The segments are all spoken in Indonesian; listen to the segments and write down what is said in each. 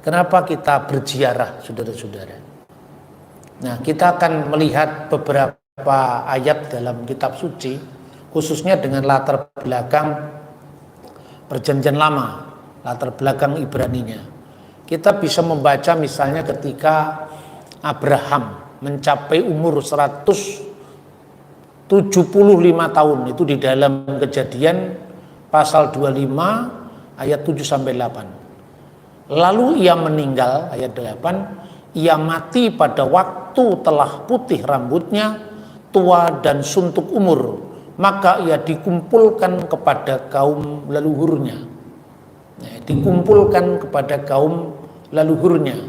Kenapa kita berziarah, saudara-saudara? Nah, kita akan melihat beberapa ayat dalam kitab suci, khususnya dengan latar belakang Perjanjian Lama, latar belakang Ibraninya. Kita bisa membaca misalnya ketika Abraham mencapai umur 175 tahun, itu di dalam Kejadian pasal 25 ayat 7 sampai 8. Lalu ia meninggal, ayat 8, ia mati pada waktu telah putih rambutnya, tua dan suntuk umur, maka ia dikumpulkan kepada kaum leluhurnya. Dikumpulkan kepada kaum leluhurnya.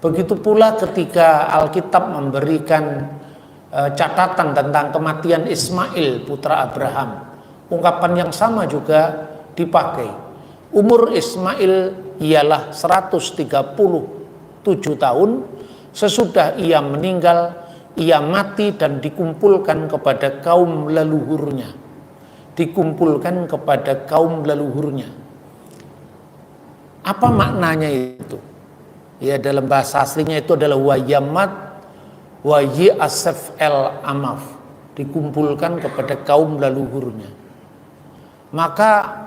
Begitu pula ketika Alkitab memberikan catatan tentang kematian Ismail, putra Abraham, ungkapan yang sama juga dipakai. Umur Ismail ialah 137 tahun. Sesudah ia meninggal, ia mati dan dikumpulkan kepada kaum leluhurnya. Dikumpulkan kepada kaum leluhurnya. Apa maknanya itu? Ya, dalam bahasa aslinya itu adalah wayamat wayi asef el amaf, dikumpulkan kepada kaum leluhurnya. Maka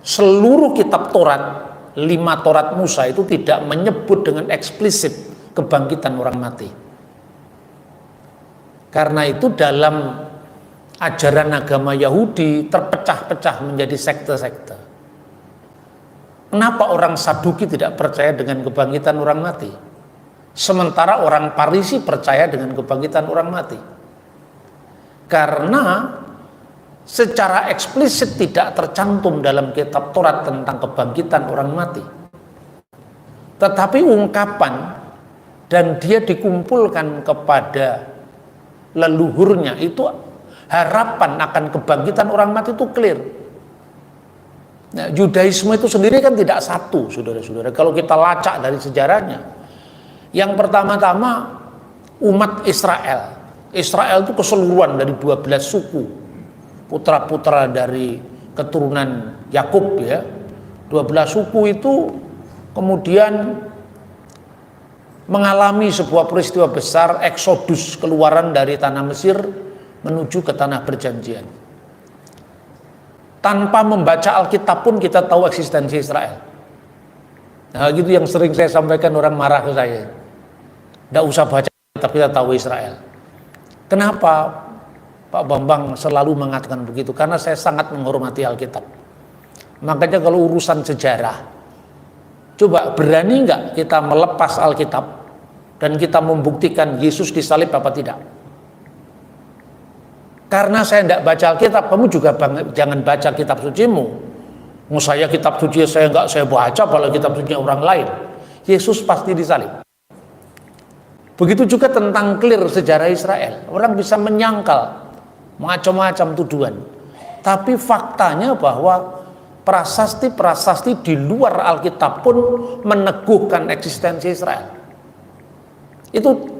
seluruh kitab Taurat, 5 Taurat Musa itu tidak menyebut dengan eksplisit kebangkitan orang mati. Karena itu dalam ajaran agama Yahudi terpecah-pecah menjadi sekte-sekte. Kenapa orang Saduki tidak percaya dengan kebangkitan orang mati? Sementara orang Parisi percaya dengan kebangkitan orang mati. Karena secara eksplisit tidak tercantum dalam kitab Taurat tentang kebangkitan orang mati. Tetapi ungkapan dan dia dikumpulkan kepada leluhurnya, itu harapan akan kebangkitan orang mati itu clear. Nah, Yudaisme itu sendiri kan tidak satu, saudara-saudara. Kalau kita lacak dari sejarahnya, yang pertama-tama umat Israel. Israel itu keseluruhan dari 12 suku, putra-putra dari keturunan Yakub, ya. 12 suku itu kemudian mengalami sebuah peristiwa besar, eksodus, keluaran dari tanah Mesir menuju ke tanah perjanjian. Tanpa membaca Alkitab pun kita tahu eksistensi Israel. Nah, gitu yang sering saya sampaikan, orang marah ke saya. Tidak usah baca Alkitab, kita tahu Israel. Kenapa Pak Bambang selalu mengatakan begitu? Karena saya sangat menghormati Alkitab. Makanya kalau urusan sejarah, coba berani nggak kita melepas Alkitab dan kita membuktikan Yesus disalib apa tidak? Karena saya tidak baca Alkitab, kamu juga jangan baca kitab sucimu. Mau saya kitab suci saya baca, apalagi kitab suci orang lain. Yesus pasti disalib. Begitu juga tentang clear sejarah Israel. Orang bisa menyangkal macam-macam tuduhan. Tapi faktanya bahwa prasasti-prasasti di luar Alkitab pun meneguhkan eksistensi Israel. Itu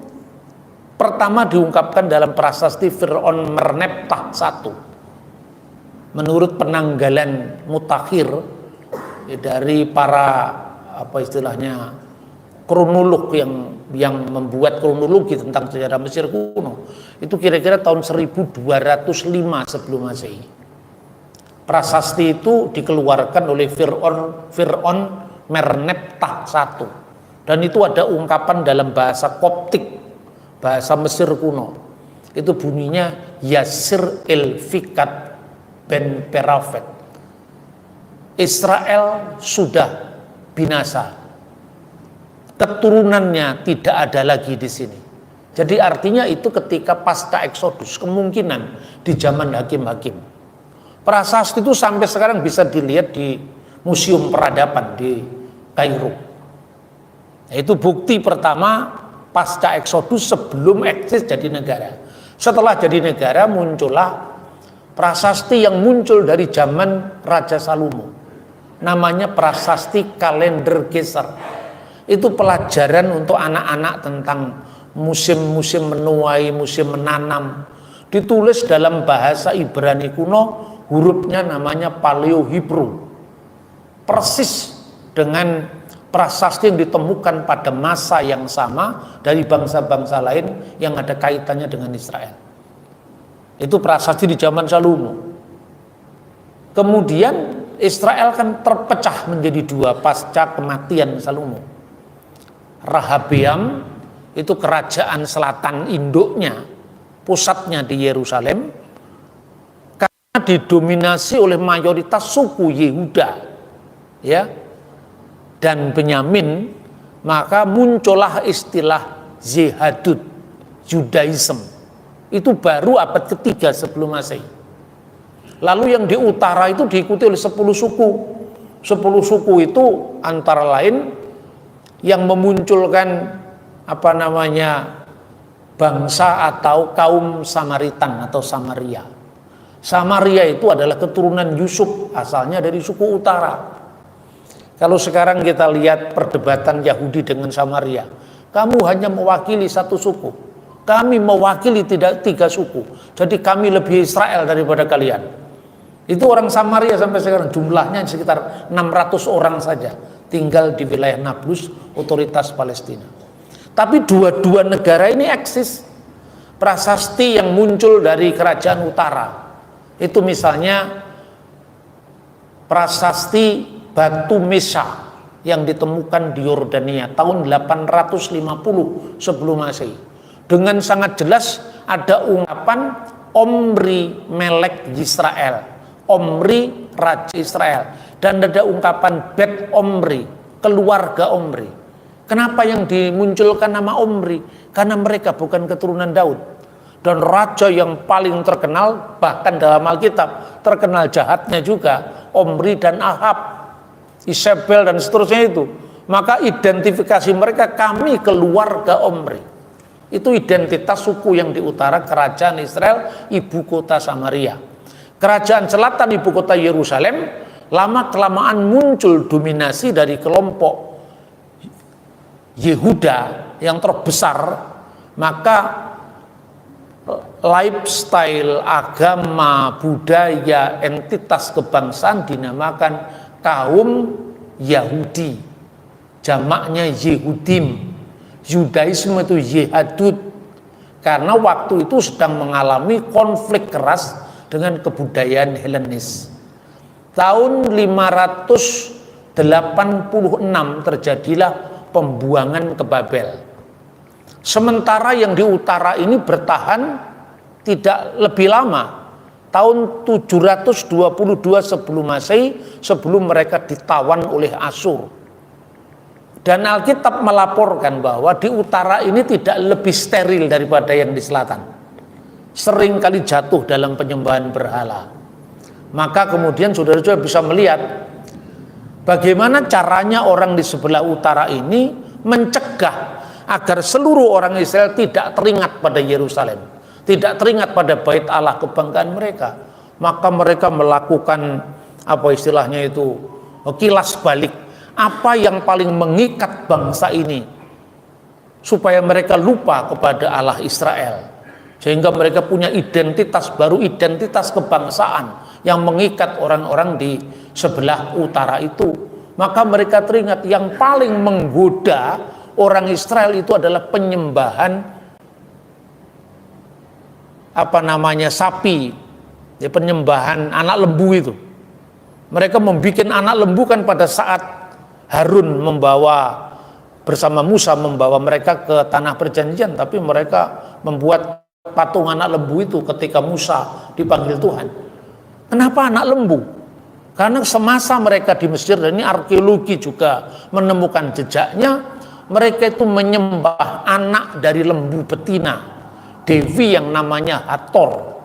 pertama diungkapkan dalam prasasti Fir'aun Merneptah 1. Menurut penanggalan mutakhir dari para kronolog yang membuat kronologi tentang sejarah Mesir kuno, itu kira-kira tahun 1205 sebelum Masehi. Prasasti itu dikeluarkan oleh Fir'aun Merneptah 1. Dan itu ada ungkapan dalam bahasa Koptik, bahasa Mesir kuno. Itu bunyinya Yasir el-Fikat ben Perafet. Israel sudah binasa. Keturunannya tidak ada lagi di sini. Jadi artinya itu ketika pasca Eksodus, kemungkinan di zaman hakim-hakim. Prasasti itu sampai sekarang bisa dilihat di Museum Peradaban di Kairo. Itu bukti pertama pasca Eksodus sebelum eksis jadi negara. Setelah jadi negara muncullah prasasti yang muncul dari zaman Raja Salomo. Namanya prasasti kalender Geser. Itu pelajaran untuk anak-anak tentang musim-musim menuai, musim menanam. Ditulis dalam bahasa Ibrani kuno, hurufnya namanya Paleo Hebrew. Persis dengan prasasti yang ditemukan pada masa yang sama dari bangsa-bangsa lain yang ada kaitannya dengan Israel. Itu prasasti di zaman Salomo. Kemudian Israel kan terpecah menjadi dua pasca kematian Salomo. Rehabeam itu kerajaan selatan induknya, pusatnya di Yerusalem, karena didominasi oleh mayoritas suku Yehuda, ya, dan Benyamin, maka muncullah istilah Yehudut, Judaism. Itu baru abad ketiga sebelum Masehi. Lalu yang di utara itu diikuti oleh 10 suku. 10 suku itu antara lain yang memunculkan bangsa atau kaum Samaritan atau Samaria. Samaria itu adalah keturunan Yusuf, asalnya dari suku utara. Kalau sekarang kita lihat perdebatan Yahudi dengan Samaria, kamu hanya mewakili satu suku, kami mewakili tiga suku, jadi kami lebih Israel daripada kalian. Itu orang Samaria sampai sekarang jumlahnya sekitar 600 orang saja, tinggal di wilayah Nablus, otoritas Palestina. Tapi dua-dua negara ini eksis. Prasasti yang muncul dari kerajaan utara itu misalnya prasasti batu Mesa yang ditemukan di Yordania tahun 850 sebelum Masehi. Dengan sangat jelas ada ungkapan Omri Melek Yisrael, Omri Raja Israel, dan ada ungkapan Bet Omri, keluarga Omri. Kenapa yang dimunculkan nama Omri? Karena mereka bukan keturunan Daud. Dan raja yang paling terkenal, bahkan dalam Alkitab terkenal jahatnya juga, Omri dan Ahab, Isabel dan seterusnya itu. Maka identifikasi mereka, kami keluarga Omri. Itu identitas suku yang di utara kerajaan Israel, ibu kota Samaria. Kerajaan selatan ibu kota Yerusalem, lama-kelamaan muncul dominasi dari kelompok Yehuda yang terbesar, maka lifestyle, agama, budaya, entitas kebangsaan dinamakan kaum Yahudi, jamaknya Yehudim. Yudaisme itu Yehudut, karena waktu itu sedang mengalami konflik keras dengan kebudayaan Helenis. Tahun 586 terjadilah pembuangan ke Babel. Sementara yang di utara ini bertahan tidak lebih lama. Tahun 722 sebelum Masehi, sebelum mereka ditawan oleh Asyur. Dan Alkitab melaporkan bahwa di utara ini tidak lebih steril daripada yang di selatan. Sering kali jatuh dalam penyembahan berhala. Maka kemudian saudara-saudara bisa melihat bagaimana caranya orang di sebelah utara ini mencegah agar seluruh orang Israel tidak teringat pada Yerusalem, tidak teringat pada bait Allah kebanggaan mereka. Maka mereka melakukan kilas balik. Apa yang paling mengikat bangsa ini supaya mereka lupa kepada Allah Israel, sehingga mereka punya identitas baru, identitas kebangsaan yang mengikat orang-orang di sebelah utara itu. Maka mereka teringat yang paling menggoda orang Israel itu adalah penyembahan sapi, ya, penyembahan anak lembu itu. Mereka membuat anak lembu kan pada saat Harun bersama Musa membawa mereka ke tanah perjanjian, tapi mereka membuat patung anak lembu itu ketika Musa dipanggil Tuhan. Kenapa anak lembu? Karena semasa mereka di Mesir, dan ini arkeologi juga menemukan jejaknya, mereka itu menyembah anak dari lembu betina, dewi yang namanya Hathor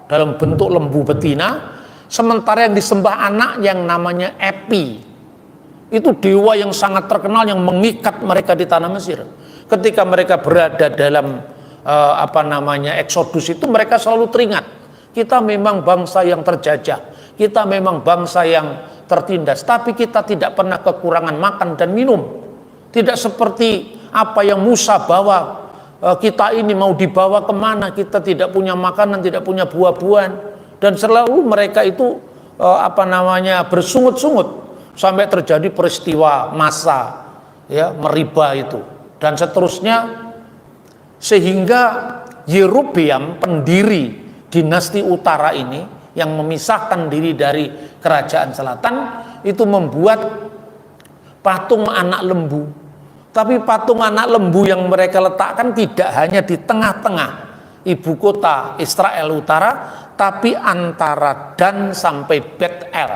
dalam bentuk lembu betina, sementara yang disembah anak yang namanya Epi. Itu dewa yang sangat terkenal yang mengikat mereka di tanah Mesir. Ketika mereka berada dalam Eksodus itu, mereka selalu teringat, kita memang bangsa yang terjajah, kita memang bangsa yang tertindas, tapi kita tidak pernah kekurangan makan dan minum. Tidak seperti apa yang Musa bawa, kita ini mau dibawa kemana, kita tidak punya makanan, tidak punya buah-buahan. Dan selalu mereka itu bersungut-sungut sampai terjadi peristiwa massa ya, meriba itu dan seterusnya, sehingga Yerobeam, pendiri dinasti utara ini yang memisahkan diri dari kerajaan selatan, itu membuat patung anak lembu. Tapi patung anak lembu yang mereka letakkan tidak hanya di tengah-tengah ibu kota Israel Utara, tapi antara Dan sampai Betel.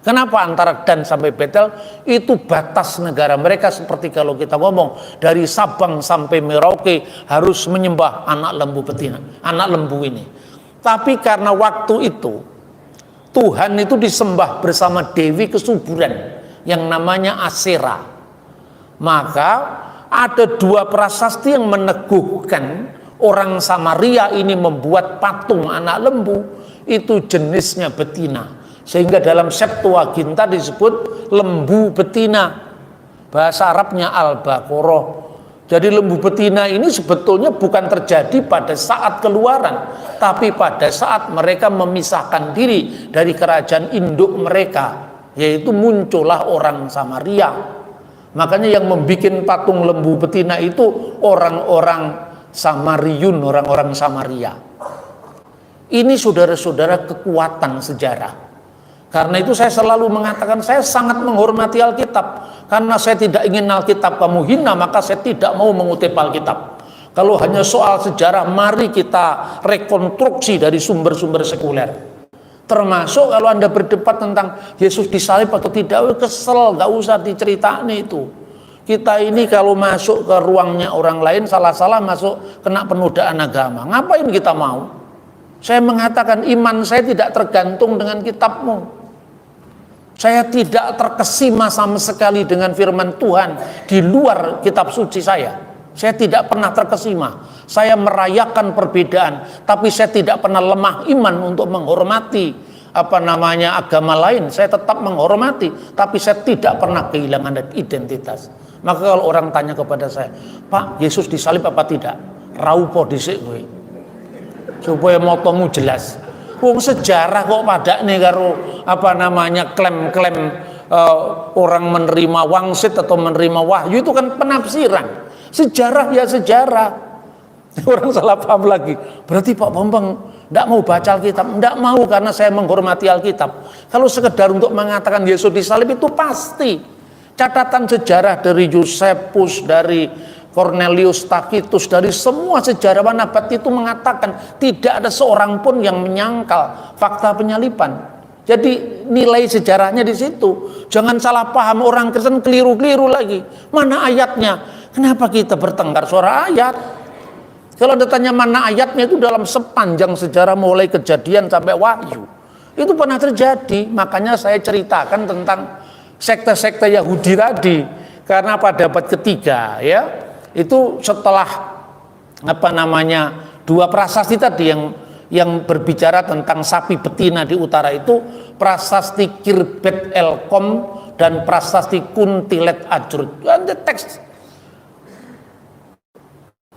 Kenapa antara Dan sampai Betel? Itu batas negara mereka, seperti kalau kita ngomong dari Sabang sampai Merauke harus menyembah anak lembu betina, anak lembu ini. Tapi karena waktu itu Tuhan itu disembah bersama dewi kesuburan yang namanya Asera, maka ada dua prasasti yang meneguhkan orang Samaria ini membuat patung anak lembu itu jenisnya betina. Sehingga dalam Septuaginta disebut lembu betina, bahasa Arabnya Al-Baqarah. Jadi lembu betina ini sebetulnya bukan terjadi pada saat keluaran, tapi pada saat mereka memisahkan diri dari kerajaan induk mereka, yaitu muncullah orang Samaria. Makanya yang membuat patung lembu betina itu orang-orang Samariun, orang-orang Samaria. Ini saudara-saudara kekuatan sejarah. Karena itu saya selalu mengatakan saya sangat menghormati Alkitab. Karena saya tidak ingin Alkitab kamu hina, maka saya tidak mau mengutip Alkitab. Kalau hanya soal sejarah, mari kita rekonstruksi dari sumber-sumber sekuler. Termasuk kalau Anda berdebat tentang Yesus disalib atau tidak, kesel, gak usah diceritain itu. Kita ini kalau masuk ke ruangnya orang lain, salah-salah masuk kena penodaan agama. Ngapain kita mau? Saya mengatakan iman saya tidak tergantung dengan kitabmu. Saya tidak terkesima sama sekali dengan firman Tuhan di luar kitab suci saya. Saya tidak pernah terkesima. Saya merayakan perbedaan, tapi saya tidak pernah lemah iman untuk menghormati agama lain. Saya tetap menghormati, tapi saya tidak pernah kehilangan identitas. Maka kalau orang tanya kepada saya, Pak, Yesus disalib apa tidak? Raupo dhisik kowe. Supaya motomu jelas. Wong sejarah kok pada nih karo klaim-klaim orang menerima wangsit atau menerima wahyu, itu kan penafsiran. Sejarah ya sejarah. Orang salah paham lagi. Berarti Pak Bambang tidak mau baca Alkitab? Tidak mau, karena saya menghormati Alkitab. Kalau sekedar untuk mengatakan Yesus disalib itu pasti. Catatan sejarah dari Yosefus, dari Cornelius Tacitus, dari semua sejarawan abad itu mengatakan tidak ada seorang pun yang menyangkal fakta penyaliban. Jadi nilai sejarahnya di situ. Jangan salah paham, orang Kristen keliru-keliru lagi. Mana ayatnya? Kenapa kita bertengkar soal ayat? Kalau ditanya mana ayatnya, itu dalam sepanjang sejarah mulai Kejadian sampai Wahyu. Itu pernah terjadi. Makanya saya ceritakan tentang sekte-sekte Yahudi tadi. Karena pada abad ketiga, ya, itu setelah dua prasasti tadi yang berbicara tentang sapi betina di utara itu, prasasti Kirbet Elkom dan prasasti Kuntilet Ajur. Teks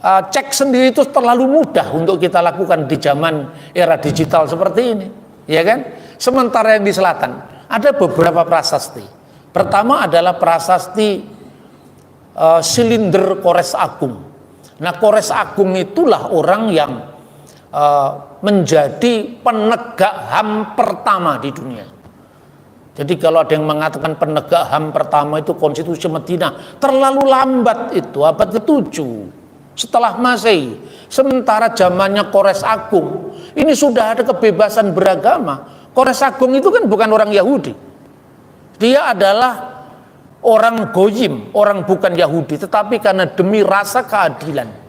cek sendiri itu terlalu mudah untuk kita lakukan di zaman era digital seperti ini, ya kan? Sementara yang di selatan ada beberapa prasasti. Pertama adalah prasasti Silinder Kores Agung. Nah, Kores Agung itulah orang yang menjadi penegak HAM pertama di dunia. Jadi kalau ada yang mengatakan penegak HAM pertama itu Konstitusi Medina, terlalu lambat, itu abad ke-7 setelah Masehi. Sementara zamannya Kores Agung ini sudah ada kebebasan beragama. Kores Agung itu kan bukan orang Yahudi, dia adalah orang Goyim, orang bukan Yahudi, tetapi karena demi rasa keadilan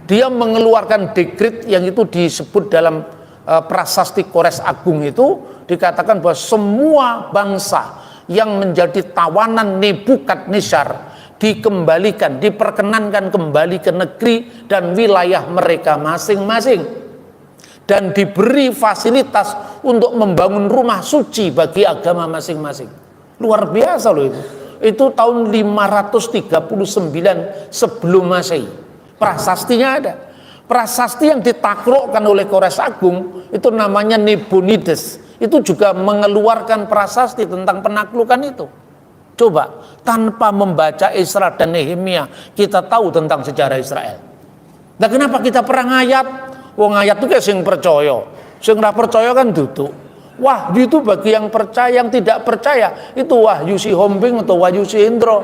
dia mengeluarkan dekret yang itu disebut dalam prasasti Kores Agung. Itu dikatakan bahwa semua bangsa yang menjadi tawanan Nebukadnezar dikembalikan, diperkenankan kembali ke negeri dan wilayah mereka masing-masing, dan diberi fasilitas untuk membangun rumah suci bagi agama masing-masing. Luar biasa loh itu. Itu tahun 539 sebelum Masehi. Prasastinya ada. Prasasti yang ditaklukkan oleh Kores Agung itu namanya Nabonides. Itu juga mengeluarkan prasasti tentang penaklukan itu. Coba, tanpa membaca Esra dan Nehemia, kita tahu tentang sejarah Israel. Nah, kenapa kita perang ayat? Wong ayat itu kayak sing percaya. Sing ora percaya kan duduk. Wahyu itu bagi yang percaya, yang tidak percaya itu wahyu si Hombing atau wahyu si Indro.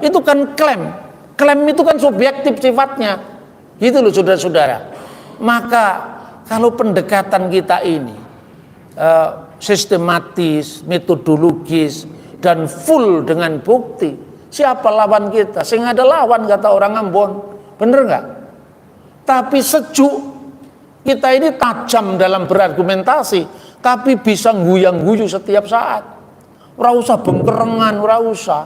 Itu kan klaim. Klaim itu kan subjektif sifatnya. Gitu loh saudara-saudara. Maka kalau pendekatan kita ini sistematis, metodologis, dan full dengan bukti, siapa lawan kita? Sing ada lawan, kata orang Ambon. Bener nggak? Tapi sejuk, kita ini tajam dalam berargumentasi, tapi bisa guyang-guyu setiap saat. Ora usah bengkerengan, ora usah.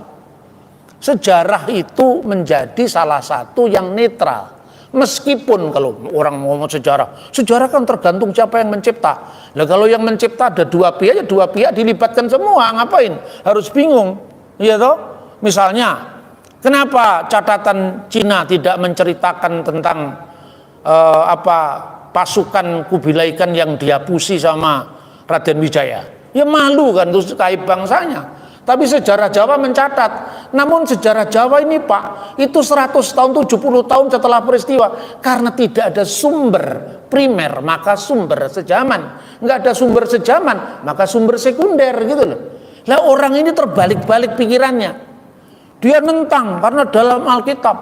Sejarah itu menjadi salah satu yang netral. Meskipun kalau orang ngomong sejarah, sejarah kan tergantung siapa yang mencipta. Nah, kalau yang mencipta ada dua pihak, ya dua pihak dilibatkan semua. Ngapain? Harus bingung, iya toh? Misalnya, kenapa catatan Cina tidak menceritakan tentang pasukan Kubilai Khan yang dihapusi sama Raden Wijaya? Ya malu kan, terus kaib bangsanya. Tapi sejarah Jawa mencatat. Namun sejarah Jawa ini Pak, itu 100 tahun, 70 tahun setelah peristiwa. Karena tidak ada sumber primer, maka sumber sejaman. Nggak ada sumber sejaman, maka sumber sekunder gitu loh. Lah orang ini terbalik-balik pikirannya. Dia nentang karena dalam Alkitab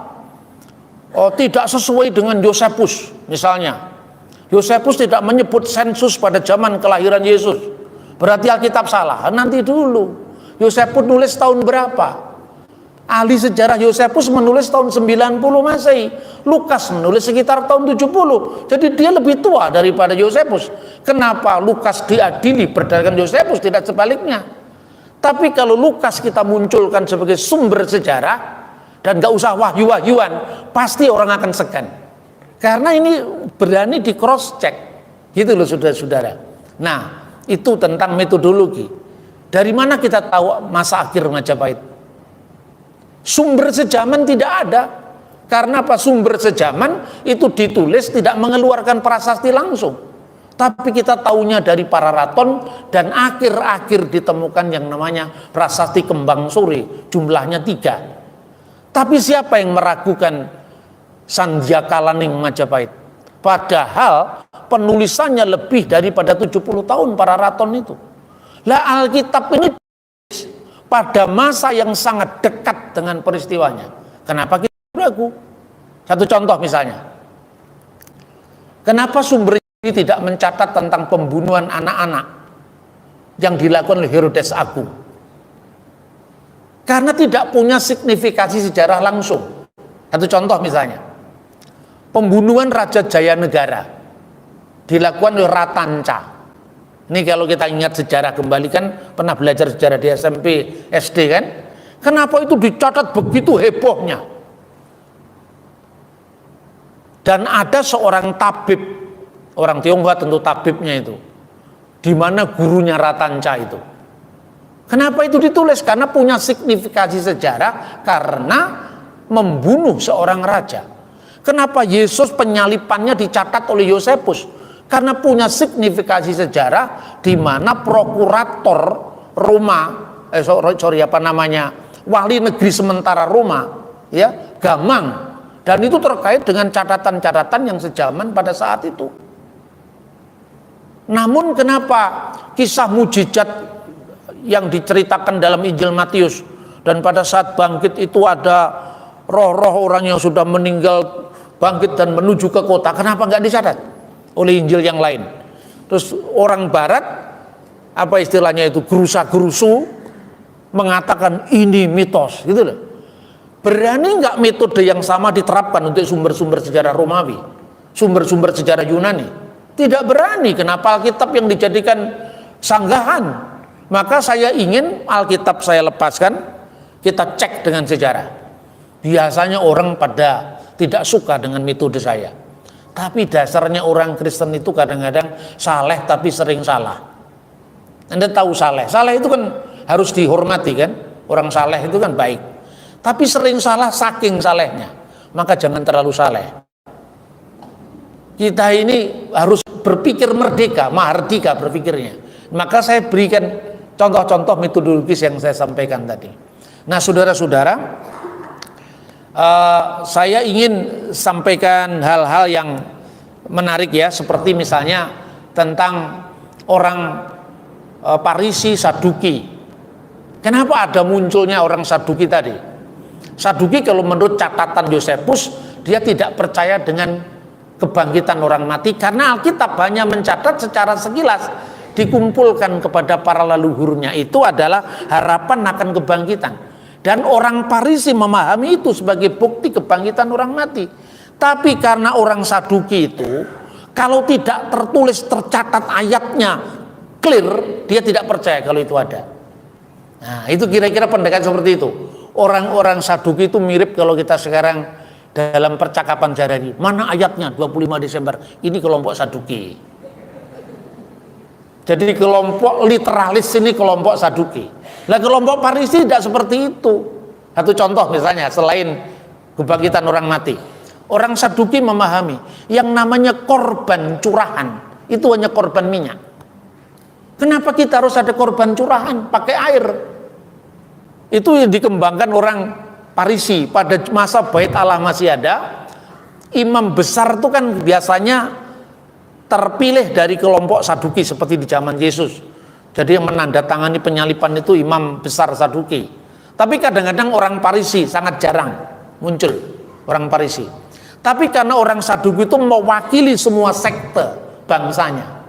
tidak sesuai dengan Yosefus misalnya. Yosefus tidak menyebut sensus pada zaman kelahiran Yesus. Berarti Alkitab salah. Nanti dulu. Yosefus nulis tahun berapa? Ahli sejarah Yosefus menulis tahun 90 Masehi. Lukas menulis sekitar tahun 70. Jadi dia lebih tua daripada Yosefus. Kenapa Lukas diadili berdasarkan Yosefus, tidak sebaliknya? Tapi kalau Lukas kita munculkan sebagai sumber sejarah dan gak usah wahyu-wahyuan, pasti orang akan segan. Karena ini berani di cross check. Gitu loh saudara-saudara. Nah, itu tentang metodologi. Dari mana kita tahu masa akhir Majapahit? Sumber sejaman tidak ada. Karena apa? Sumber sejaman itu ditulis tidak mengeluarkan prasasti langsung. Tapi kita tahunya dari para raton dan akhir-akhir ditemukan yang namanya prasasti Kembang Sore. Jumlahnya 3. Tapi siapa yang meragukan Sandyakalaning Majapahit? Padahal penulisannya lebih daripada 70 tahun para raton itu. Lah Alkitab ini pada masa yang sangat dekat dengan peristiwanya. Kenapa kita ragu? Satu contoh misalnya. Kenapa sumber ini tidak mencatat tentang pembunuhan anak-anak yang dilakukan oleh Herodes Agung? Karena tidak punya signifikasi sejarah langsung. Satu contoh misalnya. Pembunuhan Raja Jayanegara dilakukan oleh Ratanca. Ini kalau kita ingat sejarah kembali, kan pernah belajar sejarah di SMP, SD kan? Kenapa itu dicatat begitu hebohnya? Dan ada seorang tabib, orang Tionghoa tentu tabibnya itu, di mana gurunya Ratanca itu. Kenapa itu ditulis? Karena punya signifikasi sejarah, karena membunuh seorang raja. Kenapa Yesus penyalipannya dicatat oleh Yosefus? Karena punya signifikasi sejarah di mana prokurator Roma, wali negeri sementara Roma, ya, Gamang, dan itu terkait dengan catatan-catatan yang sejaman pada saat itu. Namun kenapa kisah mujizat yang diceritakan dalam Injil Matius dan pada saat bangkit itu ada roh-roh orang yang sudah meninggal bangkit dan menuju ke kota, kenapa nggak dicatat oleh Injil yang lain? Terus orang Barat, apa istilahnya itu, gerusa-gerusu, mengatakan ini mitos, gitu loh. Berani nggak metode yang sama diterapkan untuk sumber-sumber sejarah Romawi, sumber-sumber sejarah Yunani? Tidak berani. Kenapa Alkitab yang dijadikan sanggahan? Maka saya ingin Alkitab saya lepaskan, kita cek dengan sejarah. Biasanya orang pada tidak suka dengan metode saya. Tapi dasarnya orang Kristen itu kadang-kadang saleh tapi sering salah. Anda tahu saleh itu kan harus dihormati kan. Orang saleh itu kan baik. Tapi sering salah saking salehnya. Maka jangan terlalu saleh. Kita ini harus berpikir merdeka, mahardika berpikirnya. Maka saya berikan contoh-contoh metodologis yang saya sampaikan tadi. Nah, saudara-saudara, saya ingin sampaikan hal-hal yang menarik ya, seperti misalnya tentang orang Parisi Saduki. Kenapa ada munculnya orang Saduki tadi? Saduki kalau menurut catatan Yosefus, dia tidak percaya dengan kebangkitan orang mati karena Alkitab hanya mencatat secara sekilas dikumpulkan kepada para leluhurnya itu adalah harapan akan kebangkitan. Dan orang Parisi memahami itu sebagai bukti kebangkitan orang mati. Tapi karena orang Saduki itu, kalau tidak tertulis tercatat ayatnya clear, dia tidak percaya kalau itu ada. Nah, itu kira-kira pendekatan seperti itu. Orang-orang Saduki itu mirip kalau kita sekarang dalam percakapan sehari-hari. Mana ayatnya 25 Desember? Ini kelompok Saduki. Jadi kelompok literalis ini kelompok Saduki. Nah, kelompok Parisi tidak seperti itu. Satu contoh misalnya, selain kebangkitan orang mati, orang Saduki memahami yang namanya korban curahan itu hanya korban minyak. Kenapa kita harus ada korban curahan pakai air? Itu yang dikembangkan orang Parisi pada masa Bait Allah masih ada. Imam besar itu kan biasanya terpilih dari kelompok Saduki seperti di zaman Yesus. Jadi yang menandatangani penyalipan itu imam besar Saduki. Tapi kadang-kadang orang Parisi sangat jarang muncul orang Parisi. Tapi karena orang Saduki itu mewakili semua sekte bangsanya.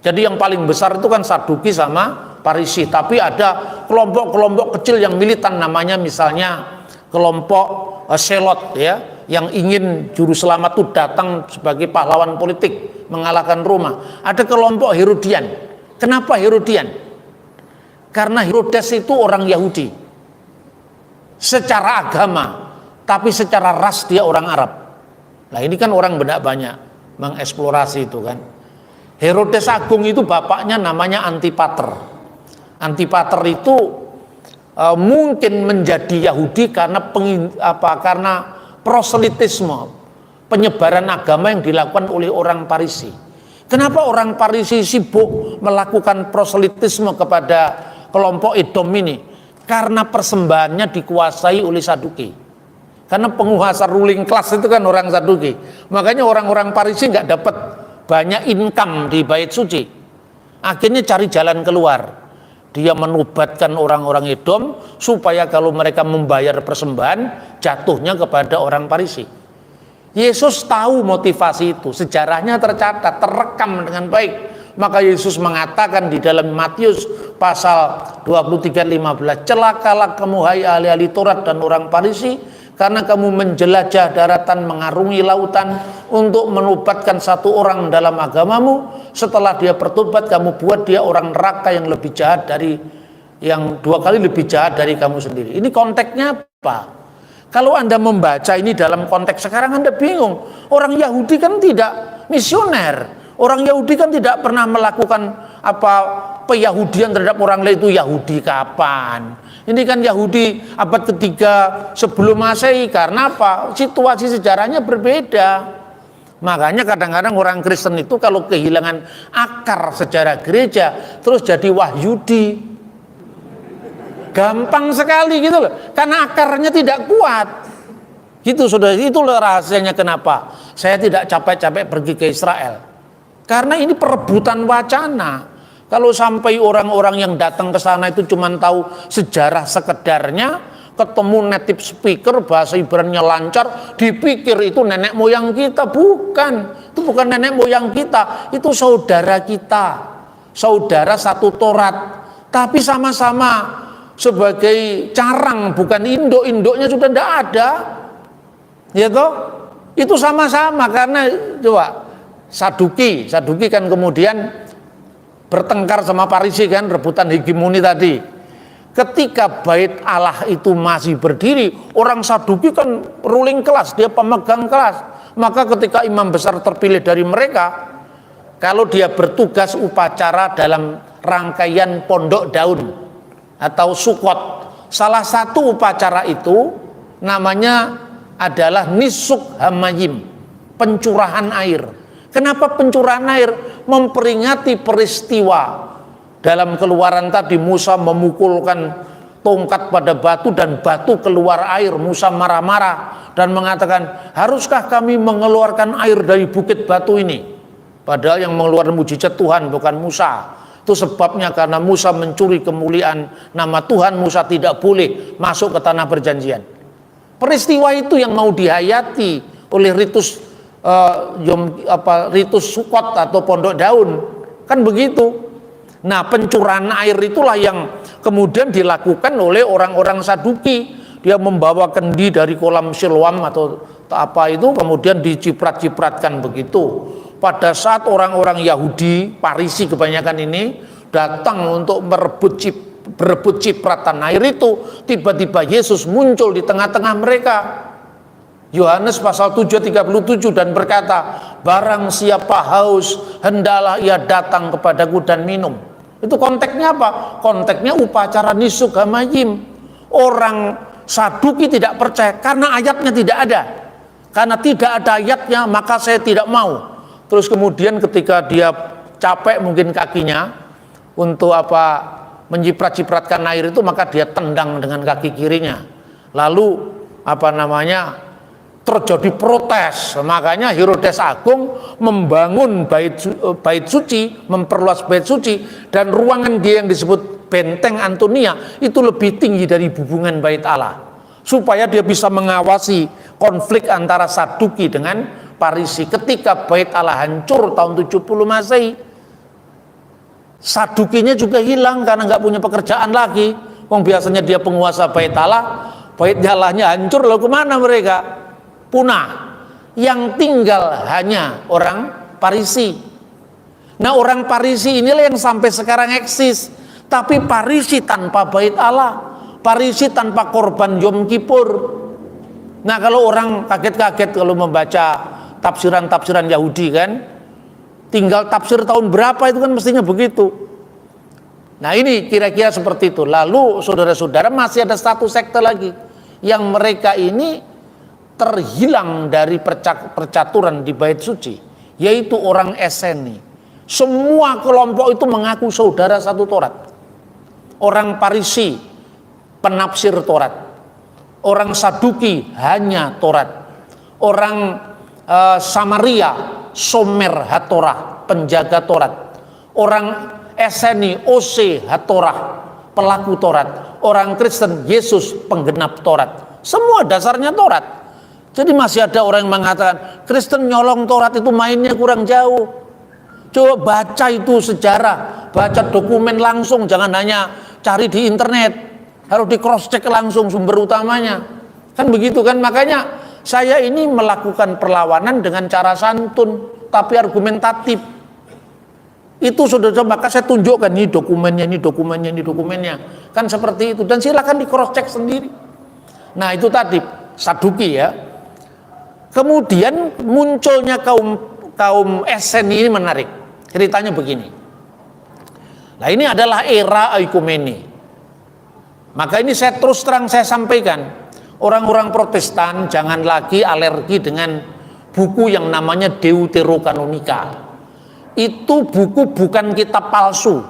Jadi yang paling besar itu kan Saduki sama Parisi. Tapi ada kelompok-kelompok kecil yang militan, namanya misalnya kelompok Selot ya, yang ingin juru selamat itu datang sebagai pahlawan politik mengalahkan Roma. Ada kelompok Herodian. Kenapa Herodian? Karena Herodes itu orang Yahudi secara agama, tapi secara ras dia orang Arab. Nah, ini kan orang benak banyak mengeksplorasi itu kan. Herodes Agung itu bapaknya namanya Antipater. Antipater itu mungkin menjadi Yahudi karena karena proselitisme, penyebaran agama yang dilakukan oleh orang Parisi. Kenapa orang Parisi sibuk melakukan proselitisme kepada kelompok Edom ini? Karena persembahannya dikuasai oleh Saduki. Karena penguasa ruling class itu kan orang Saduki. Makanya orang-orang Parisi nggak dapat banyak income di bait suci. Akhirnya cari jalan keluar. Dia menubatkan orang-orang Edom supaya kalau mereka membayar persembahan jatuhnya kepada orang Parisi. Yesus tahu motivasi itu, sejarahnya tercatat, terekam dengan baik. Maka Yesus mengatakan di dalam Matius pasal 23:15, celakalah kamu hai ahli-ahli Taurat dan orang Parisi, karena kamu menjelajah daratan, mengarungi lautan untuk menubatkan satu orang dalam agamamu. Setelah dia bertobat, kamu buat dia orang neraka yang lebih jahat dari, yang 2 kali lebih jahat dari kamu sendiri. Ini konteksnya apa? Kalau Anda membaca ini dalam konteks sekarang, Anda bingung. Orang Yahudi kan tidak misioner. Orang Yahudi kan tidak pernah melakukan peyahudian terhadap orang lain. Itu Yahudi kapan? Ini kan Yahudi abad ketiga sebelum Masehi. Karena apa? Situasi sejarahnya berbeda. Makanya kadang-kadang orang Kristen itu kalau kehilangan akar sejarah gereja terus jadi Wahyudi. Gampang sekali gitu loh. Karena akarnya tidak kuat. Gitu sudah, itulah rahasianya kenapa saya tidak capek-capek pergi ke Israel. Karena ini perebutan wacana. Kalau sampai orang-orang yang datang ke sana itu cuma tahu sejarah sekedarnya, ketemu native speaker bahasa Ibrani lancar, dipikir itu nenek moyang kita. Bukan, itu bukan nenek moyang kita, itu saudara kita, saudara satu Taurat, tapi sama-sama sebagai carang, bukan induk-induknya sudah tidak ada, ya toh? Itu sama-sama. Karena coba Saduki kan kemudian bertengkar sama Parisi kan, rebutan hegemoni tadi. Ketika bait Allah itu masih berdiri, orang Saduki kan ruling class, dia pemegang kelas. Maka ketika imam besar terpilih dari mereka, kalau dia bertugas upacara dalam rangkaian pondok daun atau sukot, salah satu upacara itu namanya adalah nisuk hamayim, pencurahan air. Kenapa pencurahan air? Memperingati peristiwa dalam Keluaran tadi Musa memukulkan tongkat pada batu dan batu keluar air. Musa marah-marah dan mengatakan, haruskah kami mengeluarkan air dari bukit batu ini? Padahal yang mengeluarkan mujizat Tuhan bukan Musa. Itu sebabnya karena Musa mencuri kemuliaan nama Tuhan, Musa tidak boleh masuk ke tanah perjanjian. Peristiwa itu yang mau dihayati oleh ritus ritus Sukot atau pondok daun, kan begitu. Nah, pencurahan air itulah yang kemudian dilakukan oleh orang-orang Saduki. Dia membawa kendi dari kolam Siloam atau apa itu, kemudian diciprat-cipratkan begitu. Pada saat orang-orang Yahudi, Parisi kebanyakan ini datang untuk berebut cipratan air itu, tiba-tiba Yesus muncul di tengah-tengah mereka. Yohanes pasal 7:37 dan berkata, barang siapa haus, hendalah ia datang kepadaku dan minum. Itu konteksnya apa? Konteksnya upacara Nisuk Hamayim. Orang Saduki tidak percaya karena ayatnya tidak ada. Karena tidak ada ayatnya, maka saya tidak mau. Terus kemudian ketika dia capek mungkin kakinya untuk menciprat-cipratkan air itu, maka dia tendang dengan kaki kirinya. Lalu terjadi protes. Makanya Herodes Agung membangun bait suci, memperluas bait suci, dan ruangan dia yang disebut benteng Antonia itu lebih tinggi dari hubungan bait Allah, supaya dia bisa mengawasi konflik antara Saduki dengan Parisi. Ketika bait Allah hancur tahun 70 Masehi, Sadukinya juga hilang karena nggak punya pekerjaan lagi. Biasanya dia penguasa bait Allah, bait Allahnya hancur, lalu kemana mereka? Punah. Yang tinggal hanya orang Parisi. Nah, orang Parisi inilah yang sampai sekarang eksis. Tapi Parisi tanpa bait Allah, Parisi tanpa korban Yom Kippur. Nah, kalau orang kaget-kaget kalau membaca tafsiran-tafsiran Yahudi kan, tinggal tafsir tahun berapa itu kan mestinya begitu. Nah, ini kira-kira seperti itu. Lalu saudara-saudara, masih ada satu sekte lagi yang mereka ini terhilang dari percaturan di bait suci, yaitu orang Eseni. Semua kelompok itu mengaku saudara satu Taurat. Orang Parisi penafsir Taurat, orang Saduki hanya Taurat, orang Samaria Somer Hatorah, penjaga Taurat, orang Eseni Ose Hatorah, pelaku Taurat, orang Kristen Yesus penggenap Taurat. Semua dasarnya Taurat. Jadi masih ada orang yang mengatakan Kristen nyolong Taurat, itu mainnya kurang jauh. Coba baca itu sejarah, baca dokumen langsung, jangan hanya cari di internet, harus di cross check langsung sumber utamanya. Kan begitu kan? Makanya saya ini melakukan perlawanan dengan cara santun tapi argumentatif. Itu sudah, maka saya tunjukkan ini dokumennya, ini dokumennya, ini dokumennya. Kan seperti itu, dan silakan di cross check sendiri. Nah, itu tadi Saduki ya. Kemudian munculnya kaum Eseni ini menarik. Ceritanya begini. Nah, ini adalah era oikumene. Maka ini saya terus terang saya sampaikan, orang-orang Protestan jangan lagi alergi dengan buku yang namanya Deuterokanonika. Itu buku bukan kitab palsu,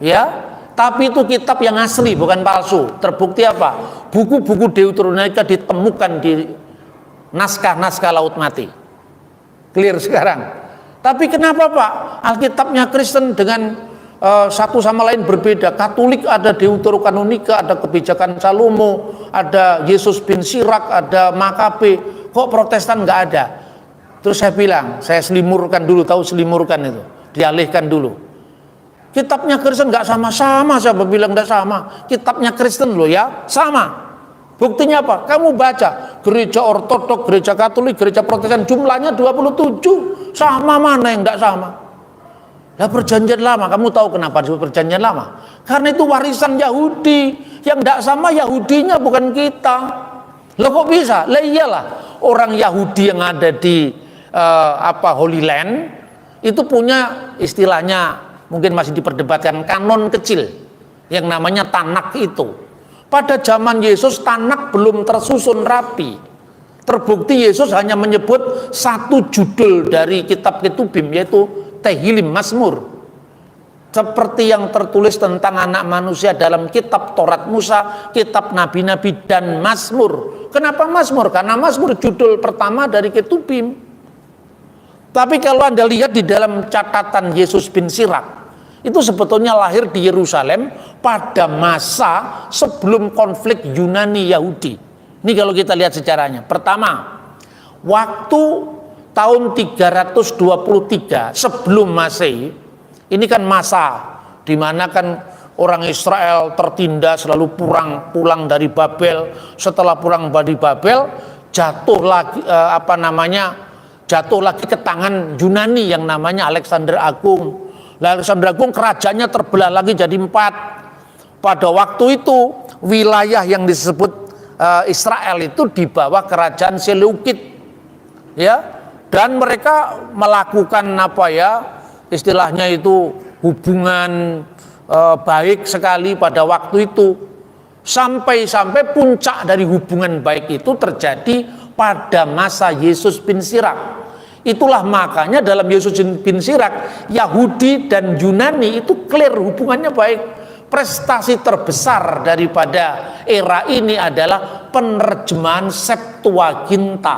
ya, tapi itu kitab yang asli, bukan palsu. Terbukti apa? Buku-buku Deuterokanonika ditemukan di naskah-naskah Laut Mati. Clear sekarang. Tapi kenapa Pak? Alkitabnya Kristen dengan satu sama lain berbeda. Katolik ada Deuterokanonika, ada kebijakan Salomo, ada Yesus bin Sirak, ada Makabe. Kok Protestan nggak ada? Terus saya bilang, saya selimurkan dulu, tahu selimurkan itu, dialihkan dulu. Kitabnya Kristen nggak sama-sama, siapa bilang nggak sama? Kitabnya Kristen loh ya, sama. Buktinya apa? Kamu baca gereja Ortodok, gereja Katolik, gereja Protestan, jumlahnya 27. Sama, mana yang tidak sama? Lah perjanjian lama, kamu tahu kenapa disebut perjanjian lama? Karena itu warisan Yahudi. Yang tidak sama Yahudinya, bukan kita. Loh kok bisa? Lah iyalah, orang Yahudi yang ada di Holy Land itu punya istilahnya, mungkin masih diperdebatkan, kanon kecil yang namanya Tanak itu. Pada zaman Yesus Tanak belum tersusun rapi. Terbukti Yesus hanya menyebut satu judul dari kitab Ketubim, yaitu Tehillim, Mazmur. seperti yang tertulis tentang anak manusia dalam kitab Taurat Musa, kitab nabi-nabi, dan Mazmur. Kenapa Mazmur? Karena Mazmur judul pertama dari Ketubim. Tapi kalau Anda lihat di dalam catatan Yesus bin Sirak, itu sebetulnya lahir di Yerusalem pada masa sebelum konflik Yunani Yahudi. Ini kalau kita lihat sejarahnya. Pertama, waktu tahun 323 sebelum Masehi, ini kan masa di mana kan orang Israel tertindas lalu pulang dari Babel. Setelah pulang dari Babel, jatuh lagi ke tangan Yunani yang namanya Alexander Agung. Alexander Agung kerajaannya terbelah lagi jadi 4. Pada waktu itu wilayah yang disebut Israel itu di bawah kerajaan Seleukid, ya, dan mereka melakukan istilahnya itu hubungan baik sekali pada waktu itu, sampai puncak dari hubungan baik itu terjadi pada masa Yesus bin Sirak. Itulah makanya dalam Yesus bin Sirak, Yahudi dan Yunani itu clear hubungannya baik. Prestasi terbesar daripada era ini adalah penerjemahan Septuaginta,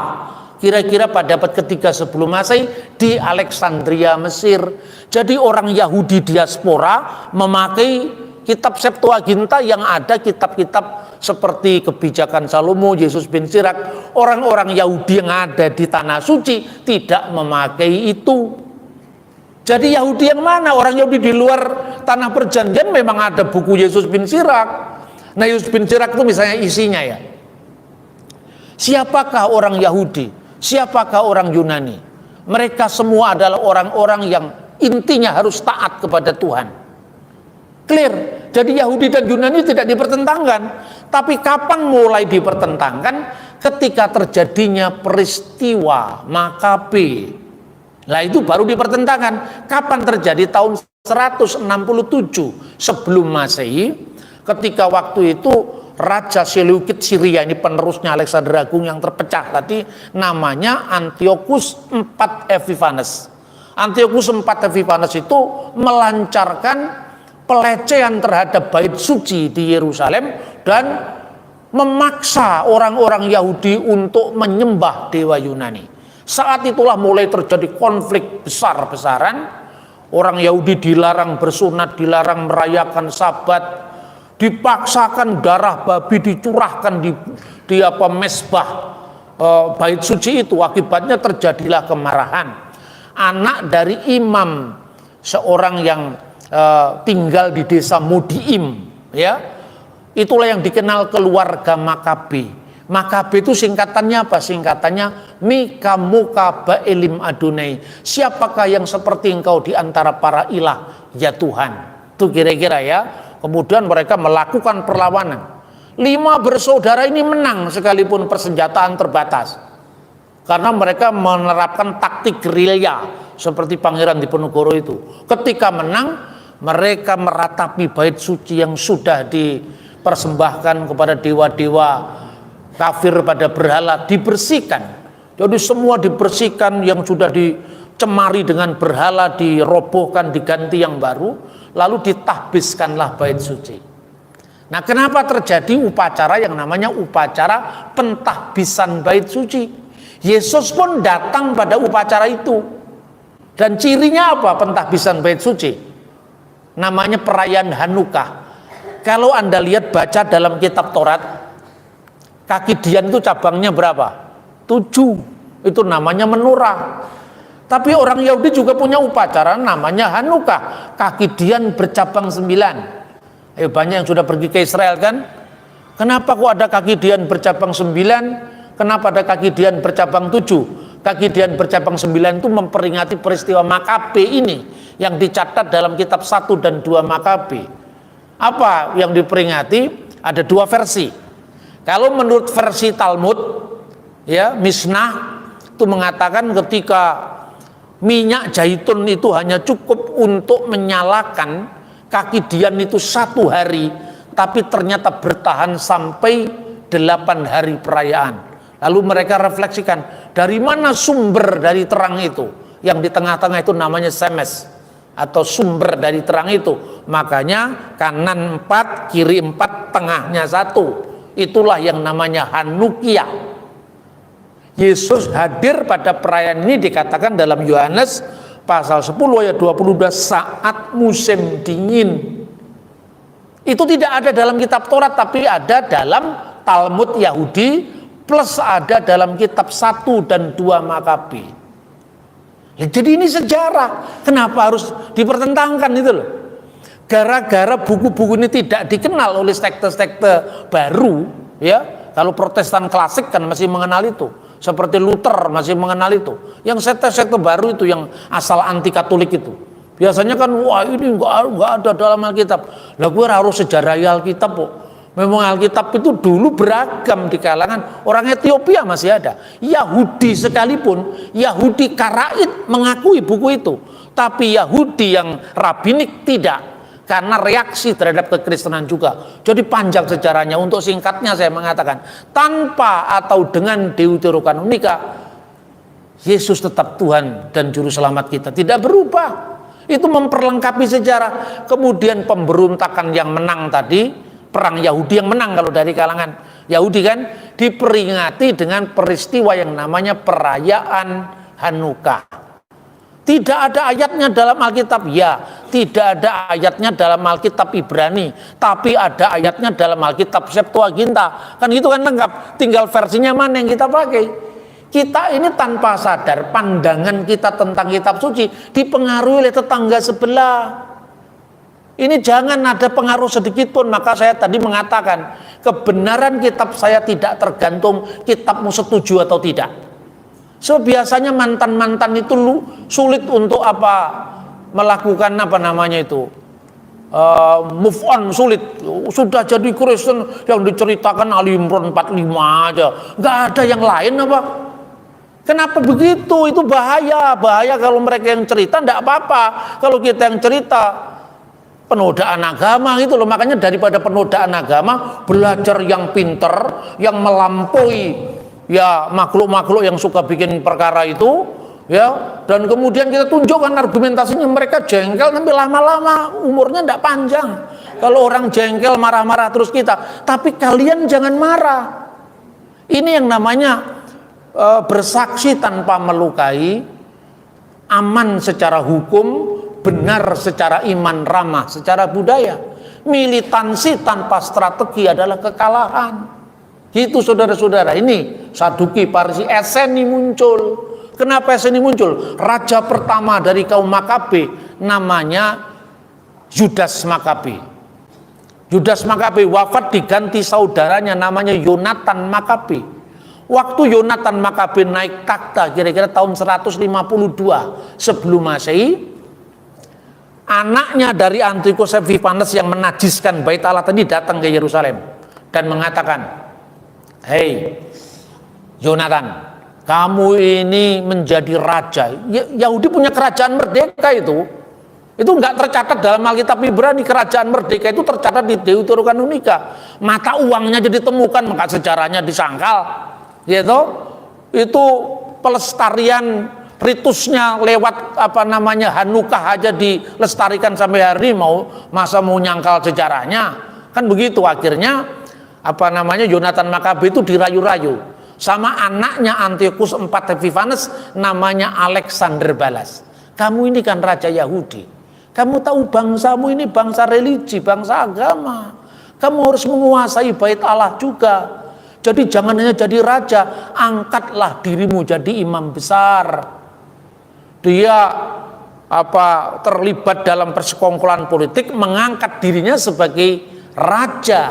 kira-kira pada abad ketiga sebelum Masehi di Alexandria, Mesir. Jadi orang Yahudi diaspora memakai kitab Septuaginta yang ada kitab-kitab seperti Kebijakan Salomo, Yesus bin Sirak. Orang-orang Yahudi yang ada di Tanah Suci tidak memakai itu. Jadi Yahudi yang mana? Orang Yahudi di luar Tanah Perjanjian memang ada buku Yesus bin Sirak. Nah, Yesus bin Sirak itu misalnya isinya ya, siapakah orang Yahudi? Siapakah orang Yunani? Mereka semua adalah orang-orang yang intinya harus taat kepada Tuhan. Clear. Jadi Yahudi dan Yunani tidak dipertentangkan. Tapi kapan mulai dipertentangkan? Ketika terjadinya peristiwa Makabe. Nah, itu baru dipertentangkan. Kapan terjadi? Tahun 167 sebelum Masehi. Ketika waktu itu Raja Seleukid Syria, ini penerusnya Alexander Agung yang terpecah tadi, namanya Antiochus IV Epiphanes. Antiochus IV Epiphanes itu melancarkan pelecehan terhadap bait suci di Yerusalem dan memaksa orang-orang Yahudi untuk menyembah dewa Yunani. Saat itulah mulai terjadi konflik besar-besaran. Orang Yahudi dilarang bersunat, dilarang merayakan Sabat, dipaksakan darah babi dicurahkan di mesbah bait suci itu. Akibatnya terjadilah kemarahan. Anak dari imam seorang yang tinggal di desa Modi'im, ya, itulah yang dikenal keluarga Makabe. Makabe itu singkatannya apa? Singkatannya Mika Muka Ba'elim Adonai. Siapakah yang seperti engkau di antara para ilah, ya Tuhan. Itu kira-kira ya. Kemudian mereka melakukan perlawanan. 5 bersaudara ini menang sekalipun persenjataan terbatas. Karena mereka menerapkan taktik gerilya seperti Pangeran Diponegoro itu. Ketika menang, mereka meratapi bait suci yang sudah dipersembahkan kepada dewa-dewa kafir pada berhala, dibersihkan. Jadi semua dibersihkan, yang sudah dicemari dengan berhala dirobohkan, diganti yang baru, lalu ditahbiskanlah bait suci. Nah, kenapa terjadi upacara yang namanya upacara pentahbisan bait suci? Yesus pun datang pada upacara itu. Dan cirinya apa pentahbisan bait suci? Namanya perayaan Hanukkah. Kalau Anda lihat baca dalam kitab Taurat, kaki dian itu cabangnya berapa? 7. Itu namanya menorah. Tapi orang Yahudi juga punya upacara namanya Hanukkah. Kaki dian bercabang 9. Banyak yang sudah pergi ke Israel kan? Kenapa kok ada kaki dian bercabang 9? Kenapa ada kaki dian bercabang 7? Kaki dian bercabang 9 itu memperingati peristiwa Makabe ini yang dicatat dalam kitab 1 dan 2 Makabe. Apa yang diperingati? Ada 2 versi. Kalau menurut versi Talmud, ya, Mishnah itu mengatakan ketika minyak zaitun itu hanya cukup untuk menyalakan kaki dian itu 1 hari, tapi ternyata bertahan sampai 8 hari perayaan. Lalu mereka refleksikan, dari mana sumber dari terang itu? Yang di tengah-tengah itu namanya Semes. atau sumber dari terang itu. Makanya kanan 4, kiri 4, tengahnya 1. Itulah yang namanya Hanukkah. Yesus hadir pada perayaan ini dikatakan dalam Yohanes pasal 10 ayat 22 saat musim dingin. Itu tidak ada dalam kitab Taurat, tapi ada dalam Talmud Yahudi, plus ada dalam kitab 1 dan 2 Makabi. Jadi ini sejarah. Kenapa harus dipertentangkan itu loh? Gara-gara buku-buku ini tidak dikenal oleh sekte-sekte baru, ya. Kalau Protestan klasik kan masih mengenal itu, seperti Luther masih mengenal itu. Yang sekte-sekte baru itu yang asal anti Katolik itu, biasanya kan wah ini nggak ada dalam Alkitab. Lah gue harus sejarah Alkitab kok. Memang Alkitab itu dulu beragam di kalangan orang Ethiopia masih ada. Yahudi sekalipun, Yahudi Karaid mengakui buku itu, tapi Yahudi yang rabbinik tidak. Karena reaksi terhadap kekristenan juga. Jadi panjang sejarahnya. Untuk singkatnya saya mengatakan, tanpa atau dengan Deuterokanonika, Yesus tetap Tuhan dan Juru Selamat kita, tidak berubah. Itu memperlengkapi sejarah. Kemudian pemberontakan yang menang tadi, perang Yahudi yang menang kalau dari kalangan Yahudi kan, diperingati dengan peristiwa yang namanya perayaan Hanukkah. Tidak ada ayatnya dalam Alkitab, ya. Tidak ada ayatnya dalam Alkitab Ibrani, tapi ada ayatnya dalam Alkitab Septuaginta. Kan itu kan lengkap, tinggal versinya mana yang kita pakai. Kita ini tanpa sadar pandangan kita tentang kitab suci dipengaruhi oleh tetangga sebelah. Ini jangan ada pengaruh sedikit pun. Maka saya tadi mengatakan, kebenaran kitab saya tidak tergantung kitabmu setuju atau tidak. So biasanya mantan-mantan itu sulit untuk melakukan move on, sulit. Sudah jadi Kristen yang diceritakan Ali Imran 45 aja, nggak ada yang lain apa? Kenapa begitu? Itu bahaya kalau mereka yang cerita, nggak apa-apa. Kalau kita yang cerita penodaan agama gitu loh. Makanya daripada penodaan agama, belajar yang pinter, yang melampaui ya makhluk-makhluk yang suka bikin perkara itu, ya, dan kemudian kita tunjukkan argumentasinya. Mereka jengkel, tapi lama-lama umurnya tidak panjang. Kalau orang jengkel marah-marah terus kita, tapi kalian jangan marah. Ini yang namanya bersaksi tanpa melukai, aman secara hukum, benar secara iman, ramah secara budaya. Militansi tanpa strategi adalah kekalahan. Itu saudara-saudara, ini Saduki, Parisi, Eseni muncul. Kenapa Eseni muncul? Raja pertama dari kaum Makabe namanya Yudas Makabe. Yudas Makabe wafat diganti saudaranya namanya Yonatan Makabe. Waktu Yonatan Makabe naik takhta kira-kira tahun 152 sebelum Masehi, anaknya dari Antiochus Epiphanes yang menajiskan bait Allah tadi datang ke Yerusalem dan mengatakan, hei Yonatan, kamu ini menjadi raja. Yahudi punya kerajaan merdeka itu nggak tercatat dalam Alkitab Ibrani. Kerajaan merdeka itu tercatat di Deuterokanonika. Mata uangnya jadi ditemukan, maka sejarahnya disangkal, gitu. Itu pelestarian ritusnya lewat Hanukkah aja dilestarikan sampai hari ini, masa mau nyangkal sejarahnya? Kan begitu akhirnya Yonatan Makabe itu dirayu-rayu sama anaknya Antiochus IV Epiphanes namanya Alexander Balas. Kamu ini kan raja Yahudi, kamu tahu bangsamu ini bangsa religi, bangsa agama, kamu harus menguasai bait Allah juga. Jadi jangan hanya jadi raja, angkatlah dirimu jadi imam besar. Dia terlibat dalam persekongkolan politik, mengangkat dirinya sebagai raja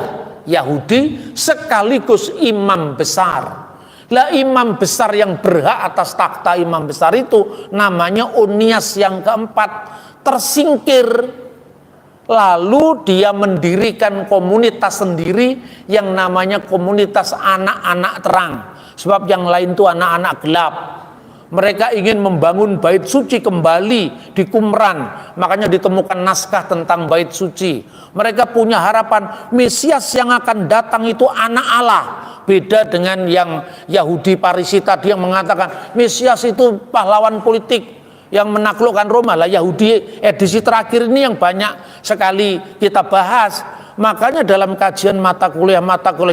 Yahudi sekaligus imam besar. Lah imam besar yang berhak atas takhta imam besar itu namanya Onias yang keempat tersingkir. Lalu dia mendirikan komunitas sendiri yang namanya komunitas anak-anak terang. Sebab yang lain itu anak-anak gelap. Mereka ingin membangun bait suci kembali di Qumran. Makanya ditemukan naskah tentang bait suci. Mereka punya harapan Mesias yang akan datang itu anak Allah. Beda dengan yang Yahudi Parisi tadi yang mengatakan Mesias itu pahlawan politik, yang menaklukkan Roma lah. Yahudi edisi terakhir ini yang banyak sekali kita bahas. Makanya dalam kajian mata kuliah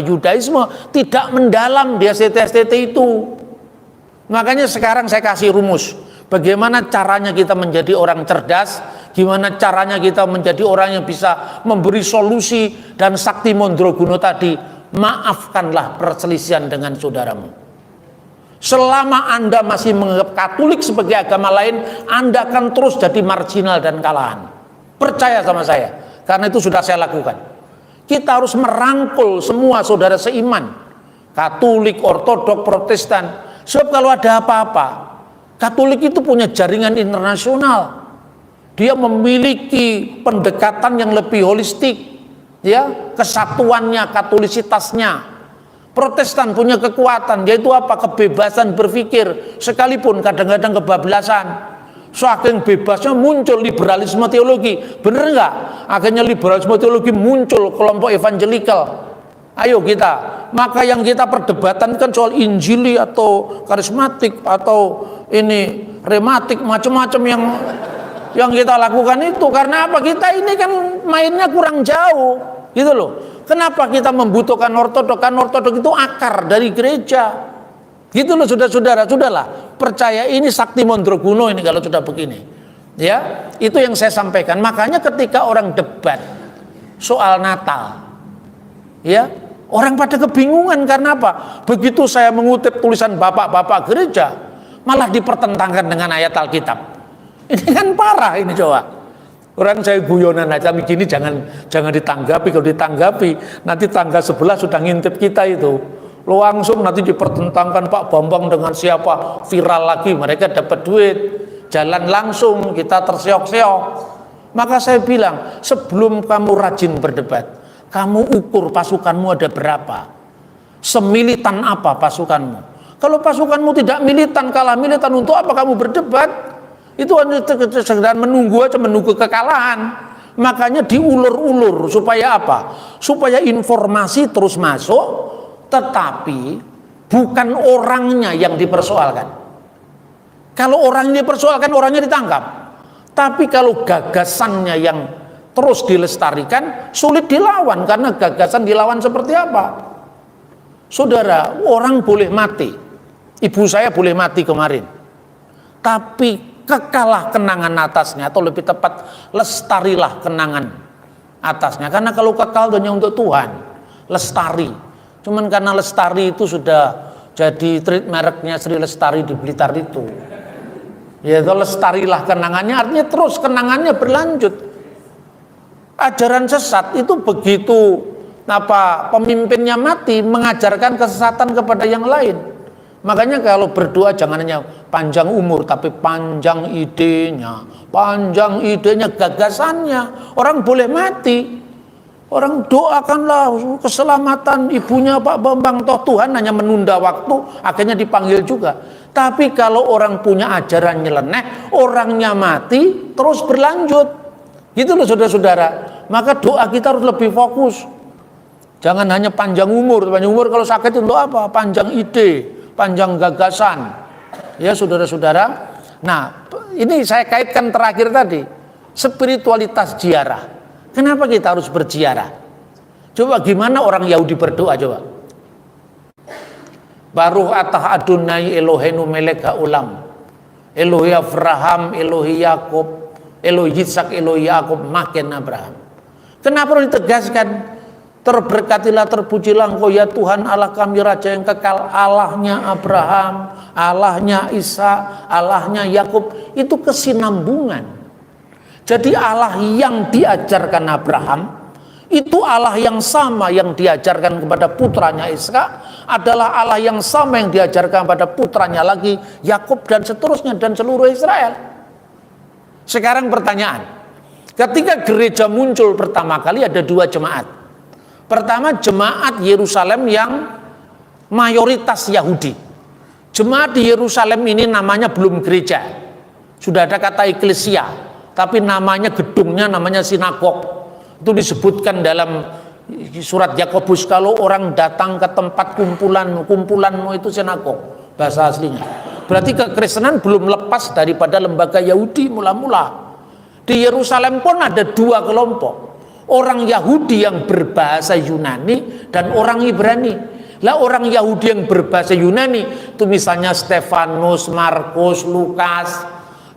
Yudaisme tidak mendalam di STT itu. Makanya sekarang saya kasih rumus. Bagaimana caranya kita menjadi orang cerdas, gimana caranya kita menjadi orang yang bisa memberi solusi, dan Sakti Mondroguno tadi, maafkanlah perselisihan dengan saudaramu. Selama Anda masih menganggap Katolik sebagai agama lain, Anda akan terus jadi marginal dan kalahan. Percaya sama saya, karena itu sudah saya lakukan. Kita harus merangkul semua saudara seiman, Katolik, Ortodok, Protestan. Sebab kalau ada apa-apa, Katolik itu punya jaringan internasional. Dia memiliki pendekatan yang lebih holistik, ya, kesatuannya, katolisitasnya. Protestan punya kekuatan, yaitu apa? Kebebasan berpikir, sekalipun kadang-kadang kebablasan. Saking bebasnya muncul liberalisme teologi, bener nggak? Akhirnya liberalisme teologi muncul kelompok evangelikal. Ayo kita, maka yang kita perdebatkan kan soal Injili atau karismatik atau ini rematik, macam-macam yang kita lakukan itu. Karena apa? Kita ini kan mainnya kurang jauh, gitu loh. Kenapa kita membutuhkan ortodok? Kan ortodok itu akar dari gereja. Gitu loh saudara-saudara, sudahlah. Percaya ini Sakti Mondroguno ini kalau sudah begini. Ya, itu yang saya sampaikan. Makanya ketika orang debat soal Natal, ya, orang pada kebingungan karena apa? Begitu saya mengutip tulisan bapak-bapak gereja, malah dipertentangkan dengan ayat Alkitab. Ini kan parah ini, coba. Orang saya guyonan aja begini, jangan ditanggapi. Kalau ditanggapi nanti tangga sebelah sudah ngintip kita itu, langsung nanti dipertentangkan Pak Bambang dengan siapa, viral lagi, mereka dapat duit, jalan langsung, kita terseok-seok. Maka saya bilang, sebelum kamu rajin berdebat, kamu ukur pasukanmu ada berapa, semilitan apa pasukanmu. Kalau pasukanmu tidak militan, kalah militan, untuk apa kamu berdebat? Itu hanya sekedar menunggu kekalahan. Makanya diulur-ulur supaya apa? Supaya informasi terus masuk, tetapi bukan orangnya yang dipersoalkan. Kalau orangnya dipersoalkan, orangnya ditangkap. Tapi kalau gagasannya yang terus dilestarikan, sulit dilawan. Karena gagasan dilawan seperti apa? Saudara, orang boleh mati. Ibu saya boleh mati kemarin, tapi kekalah kenangan atasnya, atau lebih tepat lestarilah kenangan atasnya. Karena kalau kekal hanya untuk Tuhan, lestari. Cuman karena lestari itu sudah jadi trademarknya Sri Lestari di Blitar itu. Ya, itu lestarilah kenangannya, artinya terus kenangannya berlanjut. Ajaran sesat itu begitu pemimpinnya mati, mengajarkan kesesatan kepada yang lain. Makanya kalau berdoa jangan hanya panjang umur, tapi panjang idenya, gagasannya. Orang boleh mati, orang doakanlah keselamatan ibunya Pak Bambang, toh Tuhan hanya menunda waktu, akhirnya dipanggil juga. Tapi kalau orang punya ajaran nyeleneh, orangnya mati, terus berlanjut. Gitu loh saudara-saudara. Maka doa kita harus lebih fokus. Jangan hanya panjang umur kalau sakit untuk apa? Panjang ide, panjang gagasan, ya saudara-saudara. Nah, ini saya kaitkan terakhir tadi, spiritualitas ziarah. Kenapa kita harus berziarah? Coba gimana orang Yahudi berdoa, coba. Baruch atah Adonai Eloheinu melek ha'olam, Elohi Abraham, Elohi Yakub, Elohi Yitzhak, Elohi Yakub, makin Abraham. Kenapa harus ditegaskan? Terberkatilah, terpujilah Engkau ya Tuhan Allah kami, Raja yang kekal, Allahnya Abraham, Allahnya Isa, Allahnya Yakub. Itu kesinambungan. Jadi Allah yang diajarkan Abraham, itu Allah yang sama yang diajarkan kepada putranya Ishak, adalah Allah yang sama yang diajarkan kepada putranya lagi Yakub, dan seterusnya, dan seluruh Israel. Sekarang pertanyaan, ketika gereja muncul pertama kali ada dua jemaat. Pertama, jemaat Yerusalem yang mayoritas Yahudi. Jemaat di Yerusalem ini namanya belum gereja, sudah ada kata eklesia, tapi namanya gedungnya namanya sinagog. Itu disebutkan dalam surat Yakobus, kalau orang datang ke tempat kumpulanmu itu sinagog, bahasa aslinya. Berarti kekristenan belum lepas daripada lembaga Yahudi mula-mula. Di Yerusalem pun ada dua kelompok. Orang Yahudi yang berbahasa Yunani dan orang Ibrani. Lah orang Yahudi yang berbahasa Yunani itu misalnya Stefanus, Markus, Lukas.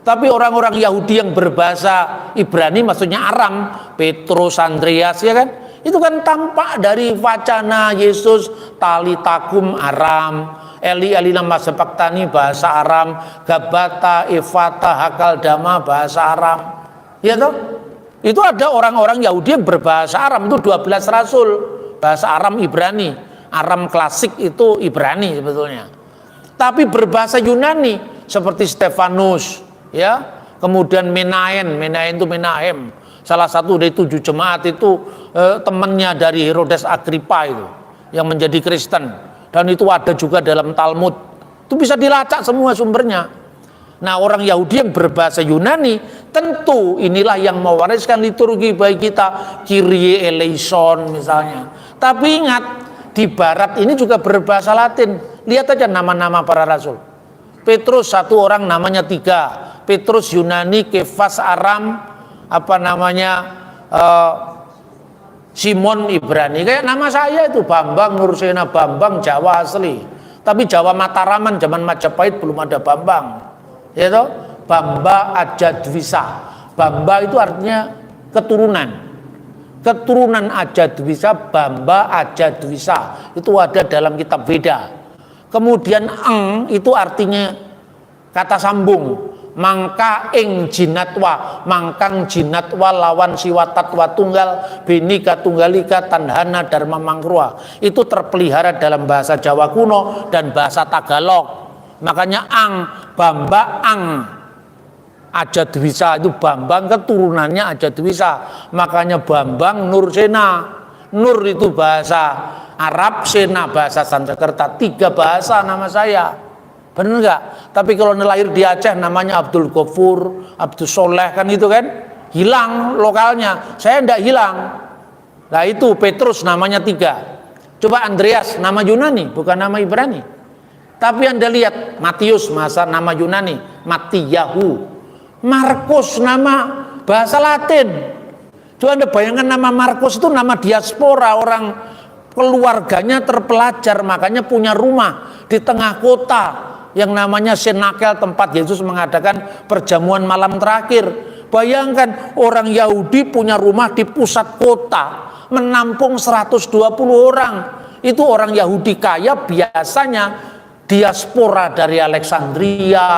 Tapi orang-orang Yahudi yang berbahasa Ibrani maksudnya Aram, Petrus, Andreas, ya kan? Itu kan tampak dari wacana Yesus, talitakum Aram, Eli lama sepaktani bahasa Aram, Gabata, Evata, Hakal Dama bahasa Aram. Ya toh? Itu ada orang-orang Yahudi yang berbahasa Aram, itu 12 rasul, bahasa Aram Ibrani. Aram klasik itu Ibrani sebetulnya. Tapi berbahasa Yunani seperti Stefanus, ya. Kemudian Menaen itu Menahem. Salah satu dari 7 jemaat itu temannya dari Herodes Agripa itu yang menjadi Kristen. Dan itu ada juga dalam Talmud. Itu bisa dilacak semua sumbernya. Nah, orang Yahudi yang berbahasa Yunani tentu inilah yang mewariskan liturgi bagi kita, Kyrie eleison misalnya. Tapi ingat, di barat ini juga berbahasa Latin. Lihat aja nama-nama para rasul. Petrus satu orang namanya 3. Petrus Yunani, Kefas Aram, Simon Ibrani. Kayak nama saya itu Bambang Nursena, Bambang Jawa asli. Tapi Jawa Mataraman zaman Majapahit belum ada Bambang. Ya toh? Bamba Ajadwisa. Bamba itu artinya keturunan. Keturunan Ajadwisa, Bamba Ajadwisa. Itu ada dalam kitab Veda. Kemudian eng itu artinya kata sambung. Mangka ing jinatwa, mangkang jinatwa lawan siwatatwa tunggal, binika tunggalika tanhana dharma mangkrua. Itu terpelihara dalam bahasa Jawa kuno dan bahasa Tagalog. Makanya ang, Bamba ang Ajadwisa, itu Bambang keturunannya Ajadwisa. Makanya Bambang Nursena. Nur itu bahasa Arab, Sena bahasa Sanskerta. 3 bahasa nama saya. Benar nggak? Tapi kalau lahir di Aceh namanya Abdul Ghafur, Abdul Soleh kan itu kan hilang lokalnya. Saya enggak hilang. Nah itu Petrus namanya 3. Coba Andreas nama Yunani bukan nama Ibrani. Tapi Anda lihat Matius masa nama Yunani, Matiyahu. Markus nama bahasa Latin. Coba Anda bayangkan nama Markus itu nama diaspora, orang keluarganya terpelajar, makanya punya rumah di tengah kota yang namanya Senakel, tempat Yesus mengadakan perjamuan malam terakhir. Bayangkan orang Yahudi punya rumah di pusat kota, menampung 120 orang. Itu orang Yahudi kaya, biasanya diaspora dari Alexandria,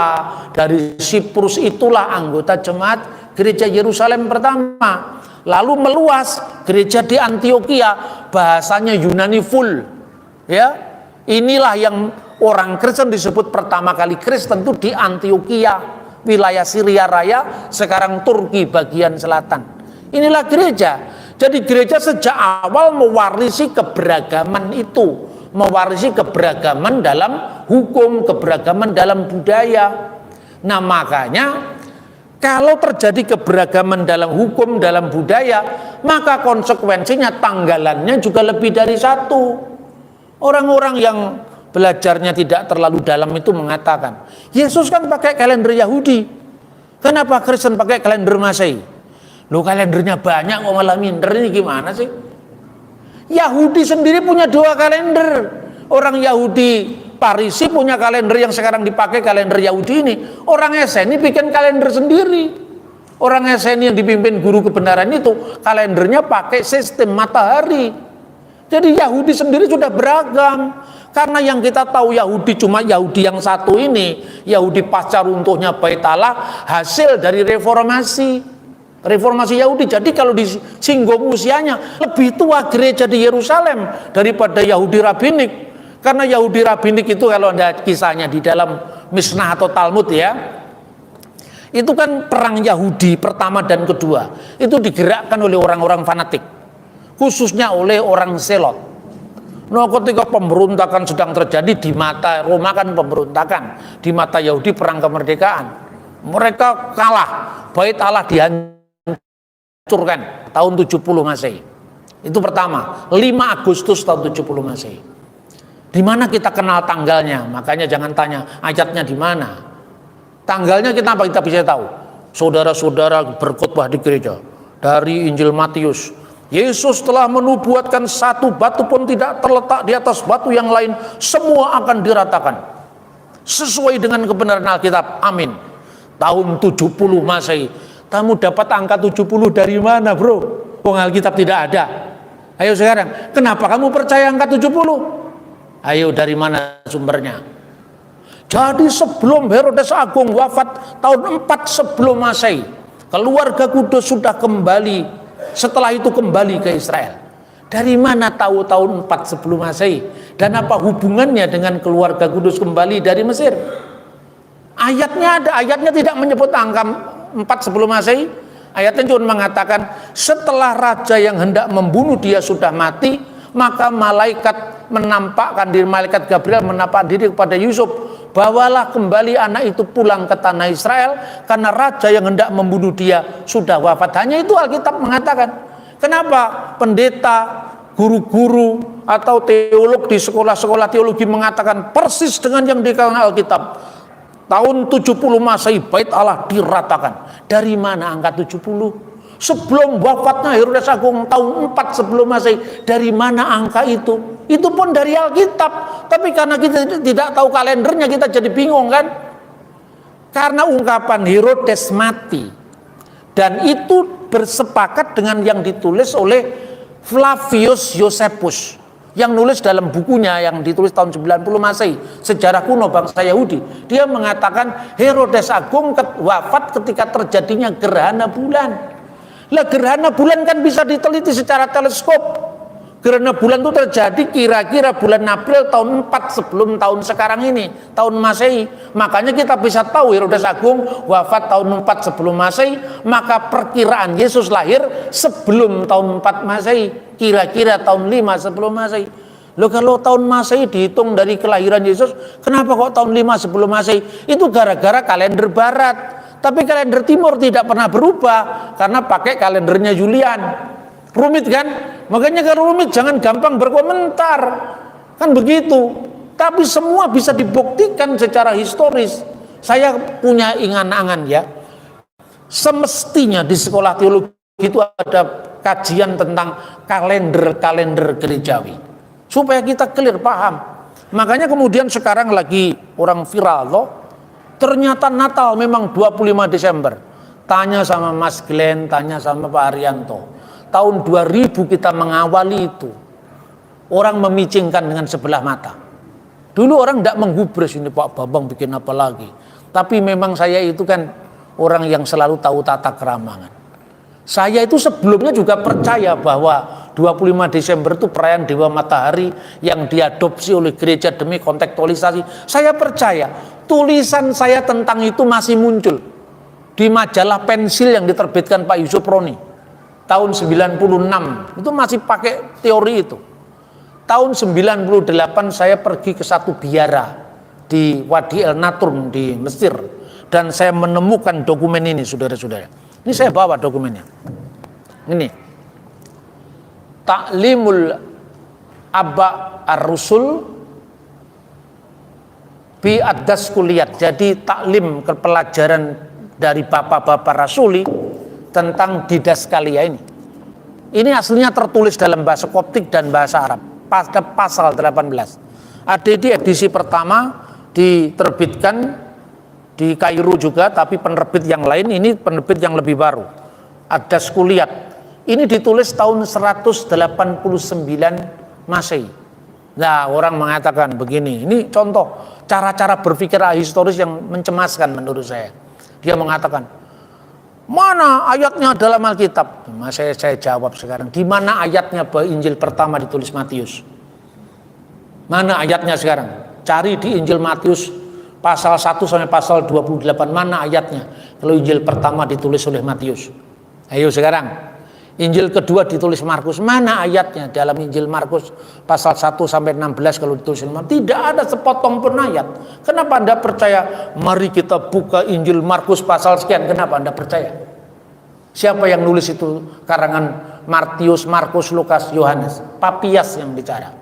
dari Siprus, itulah anggota jemaat gereja Yerusalem pertama. Lalu meluas gereja di Antioquia, bahasanya Yunani full. Ya, inilah yang orang Kristen disebut pertama kali Kristen itu di Antioquia, wilayah Syria Raya, sekarang Turki bagian selatan. Inilah gereja. Jadi gereja sejak awal mewarisi keberagaman itu, mewarisi keberagaman dalam hukum, keberagaman dalam budaya. Nah makanya kalau terjadi keberagaman dalam hukum, dalam budaya, maka konsekuensinya tanggalannya juga lebih dari 1. Orang-orang yang belajarnya tidak terlalu dalam itu mengatakan, Yesus kan pakai kalender Yahudi. Kenapa Kristen pakai kalender Masehi? Loh kalendernya banyak kok malah minder, ini gimana sih? Yahudi sendiri punya 2 kalender. Orang Yahudi Parisi punya kalender yang sekarang dipakai kalender Yahudi ini. Orang Eseni bikin kalender sendiri. Orang Eseni yang dipimpin guru kebenaran itu kalendernya pakai sistem matahari. Jadi Yahudi sendiri sudah beragam. Karena yang kita tahu Yahudi cuma Yahudi yang satu ini, Yahudi pasca runtuhnya Bait Allah, hasil dari reformasi Yahudi. Jadi kalau disinggung usianya, lebih tua gereja di Yerusalem daripada Yahudi Rabinik. Karena Yahudi Rabinik itu kalau ada kisahnya di dalam Mishnah atau Talmud ya, itu kan perang Yahudi pertama dan kedua itu digerakkan oleh orang-orang fanatik, khususnya oleh orang Selot. Nah ketika pemberontakan sedang terjadi di mata Roma, kan pemberontakan, di mata Yahudi perang kemerdekaan, mereka kalah, Bait Allah dihancurkan tahun 70 Masehi. Itu pertama, 5 Agustus tahun 70 Masehi. Di mana kita kenal tanggalnya? Makanya jangan tanya ayatnya di mana. Tanggalnya kita bisa tahu. Saudara-saudara berkhotbah di gereja dari Injil Matius. Yesus telah menubuatkan satu batu pun tidak terletak di atas batu yang lain, semua akan diratakan sesuai dengan kebenaran Alkitab. Amin. Tahun 70 Masehi. Kamu dapat angka 70 dari mana, bro? Wong Alkitab tidak ada. Ayo sekarang, kenapa kamu percaya angka 70? Ayo, dari mana sumbernya? Jadi sebelum Herodes Agung wafat tahun 4 sebelum Masehi, keluarga Kudus sudah kembali, setelah itu kembali ke Israel. Dari mana tahu tahun 4 sebelum Masehi? Dan apa hubungannya dengan keluarga Kudus kembali dari Mesir? Ayatnya ada, ayatnya tidak menyebut angka 4 sebelum Masehi. Ayatnya cuma mengatakan setelah raja yang hendak membunuh dia sudah mati, maka malaikat Gabriel menampakkan diri kepada Yusuf, bawalah kembali anak itu pulang ke tanah Israel karena raja yang hendak membunuh dia sudah wafat. Hanya itu Alkitab mengatakan. Kenapa pendeta, guru-guru atau teolog di sekolah-sekolah teologi mengatakan persis dengan yang dikatakan Alkitab? Tahun 70 Masehi bait Allah diratakan. Dari mana angka 70? Sebelum wafatnya Herodes Agung tahun 4 sebelum Masehi. Dari mana angka itu? Itu pun dari Alkitab. Tapi karena kita tidak tahu kalendernya, kita jadi bingung kan? Karena ungkapan Herodes mati, dan itu bersepakat dengan yang ditulis oleh Flavius Josephus, yang nulis dalam bukunya yang ditulis tahun 90 Masehi, Sejarah Kuno Bangsa Yahudi. Dia mengatakan Herodes Agung wafat ketika terjadinya gerhana bulan. Lah gerhana bulan kan bisa diteliti secara teleskop. Gerhana bulan itu terjadi kira-kira bulan April tahun 4 sebelum tahun sekarang ini, tahun Masehi. Makanya kita bisa tahu Herodes Agung wafat tahun 4 sebelum Masehi, maka perkiraan Yesus lahir sebelum tahun 4 Masehi, kira-kira tahun 5 sebelum Masehi. Loh, kalau tahun Masehi dihitung dari kelahiran Yesus, kenapa kok tahun 5 sebelum Masehi? Itu gara-gara kalender barat. Tapi kalender timur tidak pernah berubah karena pakai kalendernya Julian. Rumit kan? Makanya kalau rumit jangan gampang berkomentar. Kan begitu. Tapi semua bisa dibuktikan secara historis. Saya punya angan-angan ya. Semestinya di sekolah teologi itu ada kajian tentang kalender-kalender gerejawi. Supaya kita clear, paham. Makanya kemudian sekarang lagi orang viral loh. Ternyata Natal memang 25 Desember. Tanya sama Mas Glenn, tanya sama Pak Arianto. Tahun 2000 kita mengawali itu. Orang memicingkan dengan sebelah mata. Dulu orang tidak menggubris, ini Pak Bambang bikin apa lagi. Tapi memang saya itu kan orang yang selalu tahu tata kerama. Saya itu sebelumnya juga percaya bahwa 25 Desember itu perayaan Dewa Matahari yang diadopsi oleh gereja demi kontekstualisasi. Saya percaya tulisan saya tentang itu masih muncul di majalah Pensil yang diterbitkan Pak Yusuf Roni tahun 96. Itu masih pakai teori itu. Tahun 98 saya pergi ke satu biara di Wadi El Natrum di Mesir, dan saya menemukan dokumen ini, saudara-saudara. Ini saya bawa dokumennya. Ini Ta'limul Aba Ar-Rusul bi Ad-Das Kuliyat. Jadi taklim kepelajaran dari bapak-bapak rasuli tentang didaskalia ini. Ini aslinya tertulis dalam bahasa Koptik dan bahasa Arab pada pasal 18. Ada di edisi pertama diterbitkan di Kairo juga, tapi penerbit yang lain, ini penerbit yang lebih baru. Ad-Das Kuliyat. Ini ditulis tahun 189 Masehi. Nah, orang mengatakan begini, ini contoh cara-cara berpikir historis yang mencemaskan menurut saya. Dia mengatakan, mana ayatnya dalam Alkitab? Saya jawab sekarang, di mana ayatnya bahwa Injil pertama ditulis Matius? Mana ayatnya sekarang? Cari di Injil Matius pasal 1 sampai pasal 28, mana ayatnya kalau Injil pertama ditulis oleh Matius? Ayo sekarang. Injil kedua ditulis Markus, mana ayatnya dalam Injil Markus pasal 1 sampai 16 kalau ditulis Markus? Tidak ada sepotong pun ayat. Kenapa Anda percaya? Mari kita buka Injil Markus pasal sekian. Kenapa Anda percaya? Siapa yang nulis itu? Karangan Matius, Markus, Lukas, Yohanes. Papias yang bicara.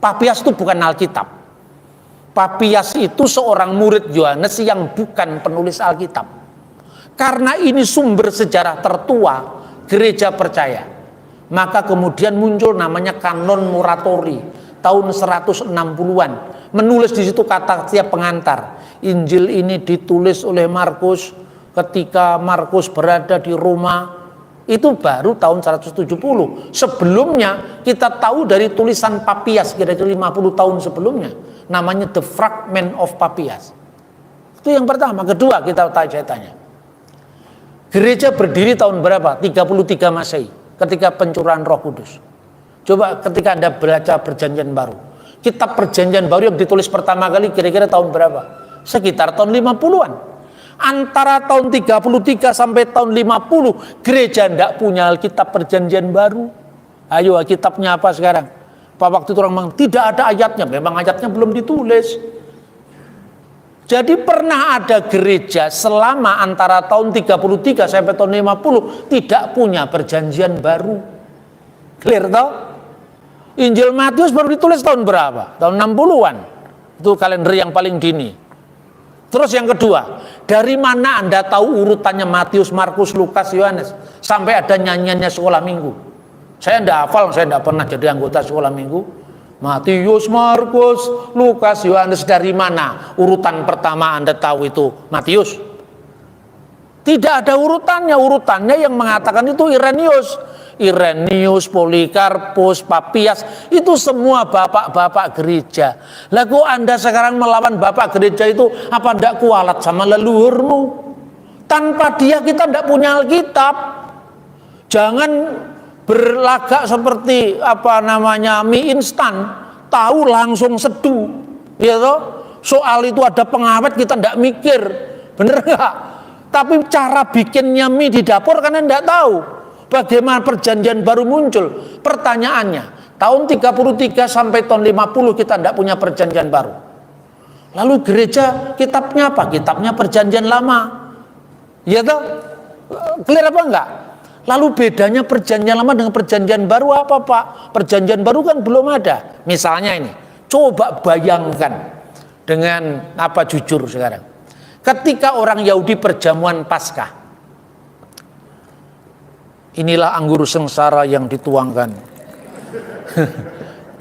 Papias itu bukan Alkitab. Papias itu seorang murid Yohanes yang bukan penulis Alkitab. Karena ini sumber sejarah tertua gereja percaya, maka kemudian muncul namanya kanon Muratori tahun 160-an. Menulis di situ kata tiap pengantar. Injil ini ditulis oleh Markus ketika Markus berada di Roma. Itu baru tahun 170. Sebelumnya kita tahu dari tulisan Papias kira-kira 50 tahun sebelumnya. Namanya The Fragment of Papias. Itu yang pertama. Kedua saya tanya. Gereja berdiri tahun berapa? 33 Masehi. Ketika pencurahan Roh Kudus. Coba ketika Anda baca Perjanjian Baru. Kitab Perjanjian Baru yang ditulis pertama kali kira-kira tahun berapa? Sekitar tahun 50-an. Antara tahun 33 sampai tahun 50 gereja tidak punya Alkitab Perjanjian Baru. Ayo, Alkitabnya apa sekarang? Pak waktu itu orang bilang tidak ada ayatnya. Memang ayatnya belum ditulis. Jadi pernah ada gereja selama antara tahun 33 sampai tahun 50 tidak punya Perjanjian Baru. Clear toh? Injil Matius baru ditulis tahun berapa? Tahun 60-an. Itu kalender yang paling dini. Terus yang kedua, dari mana Anda tahu urutannya Matius, Markus, Lukas, Yohanes? Sampai ada nyanyiannya sekolah minggu. Saya tidak hafal, saya tidak pernah jadi anggota sekolah minggu. Matius, Markus, Lukas, Yohanes, dari mana urutan pertama Anda tahu itu Matius? Tidak ada urutannya. Urutannya yang mengatakan itu Irenaeus, Polikarpus, Papias, itu semua bapak-bapak gereja. Lalu Anda sekarang melawan bapak gereja itu, apa tidak kualat sama leluhurmu? Tanpa dia kita tidak punya Alkitab. Jangan berlagak seperti mie instan, tahu langsung seduh. Ya toh? Soal itu ada pengawet kita tidak mikir, bener nggak? Tapi cara bikinnya mie di dapur kan Anda tidak tahu. Bagaimana Perjanjian Baru muncul? Pertanyaannya, tahun 33 sampai tahun 50 kita tidak punya Perjanjian Baru. Lalu gereja kitabnya apa? Kitabnya Perjanjian Lama. Ya toh? Clear apa enggak? Lalu bedanya Perjanjian Lama dengan Perjanjian Baru apa, Pak? Perjanjian Baru kan belum ada. Misalnya ini, coba bayangkan dengan jujur sekarang. Ketika orang Yahudi perjamuan Paskah, inilah anggur sengsara yang dituangkan.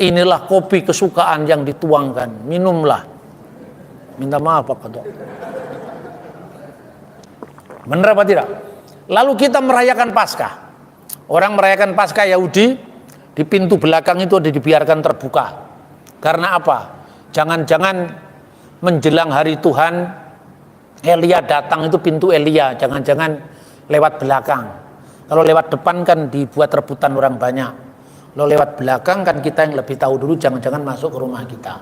Inilah kopi kesukaan yang dituangkan. Minumlah. Minta maaf Pak Ketua. Benar apa tidak? Lalu kita merayakan Paskah. Orang merayakan Paskah Yahudi, di pintu belakang itu ada dibiarkan terbuka. Karena apa? Jangan-jangan menjelang hari Tuhan, Elia datang, itu pintu Elia. Jangan-jangan lewat belakang. Kalau lewat depan kan dibuat rebutan orang banyak. Kalau lewat belakang kan kita yang lebih tahu dulu, jangan-jangan masuk ke rumah kita.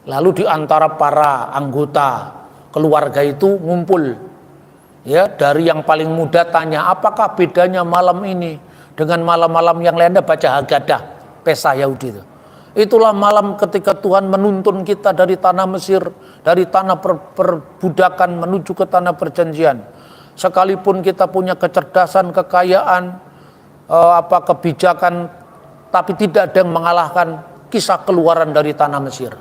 Lalu di antara para anggota keluarga itu ngumpul. Ya, dari yang paling muda tanya, apakah bedanya malam ini dengan malam-malam yang lain? Anda baca Haggadah, Pesta Yahudi itu. Itulah malam ketika Tuhan menuntun kita dari tanah Mesir, dari tanah perbudakan menuju ke tanah perjanjian. Sekalipun kita punya kecerdasan, kekayaan, kebijakan, tapi tidak ada yang mengalahkan kisah keluaran dari tanah Mesir.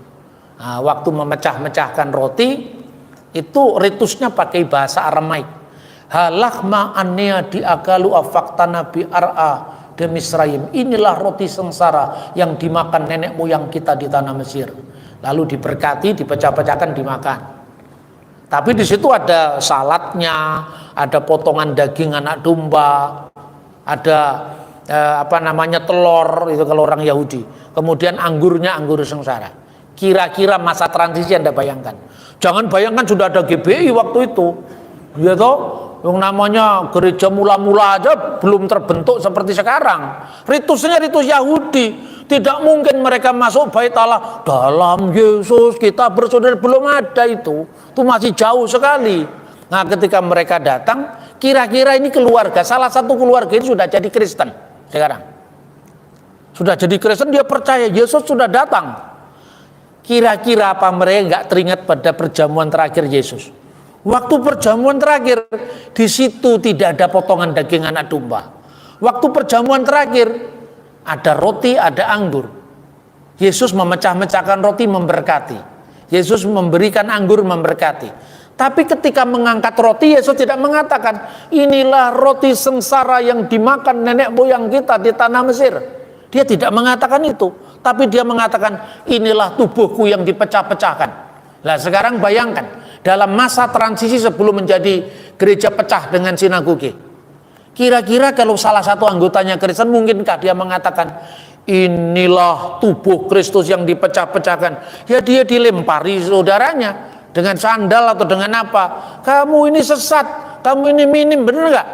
Nah, waktu memecah-mecahkan roti, itu ritusnya pakai bahasa Aramaik. Halakma annea diakalu afaktana bi ar'a de Misraim. Inilah roti sengsara yang dimakan nenek moyang kita di tanah Mesir. Lalu diberkati, dipecah-pecahkan, dimakan. Tapi di situ ada saladnya, ada potongan daging anak domba, ada telur itu kalau orang Yahudi. Kemudian anggurnya anggur sengsara. Kira-kira masa transisi Anda bayangkan. Jangan bayangkan sudah ada GBI waktu itu. Ya toh, yang namanya gereja mula-mula aja belum terbentuk seperti sekarang. Ritusnya ritus Yahudi. Tidak mungkin mereka masuk bait Allah dalam Yesus kita bersaudara, belum ada itu. Itu masih jauh sekali. Nah, ketika mereka datang, kira-kira ini keluarga, salah satu keluarga ini sudah jadi Kristen sekarang. Sudah jadi Kristen, dia percaya Yesus sudah datang. Kira-kira apa mereka nggak teringat pada perjamuan terakhir Yesus? Waktu perjamuan terakhir, di situ tidak ada potongan daging anak domba. Waktu perjamuan terakhir, ada roti, ada anggur. Yesus memecah-mecahkan roti memberkati. Yesus memberikan anggur memberkati. Tapi ketika mengangkat roti, Yesus tidak mengatakan, inilah roti sengsara yang dimakan nenek moyang kita di tanah Mesir. Dia tidak mengatakan itu. Tapi dia mengatakan, inilah tubuhku yang dipecah-pecahkan. Nah sekarang bayangkan, dalam masa transisi sebelum menjadi gereja pecah dengan sinagoge, kira-kira kalau salah satu anggotanya Kristen, mungkinkah dia mengatakan, inilah tubuh Kristus yang dipecah-pecahkan? Ya dia dilempari saudaranya dengan sandal atau dengan apa. Kamu ini sesat, kamu ini minim, benar nggak?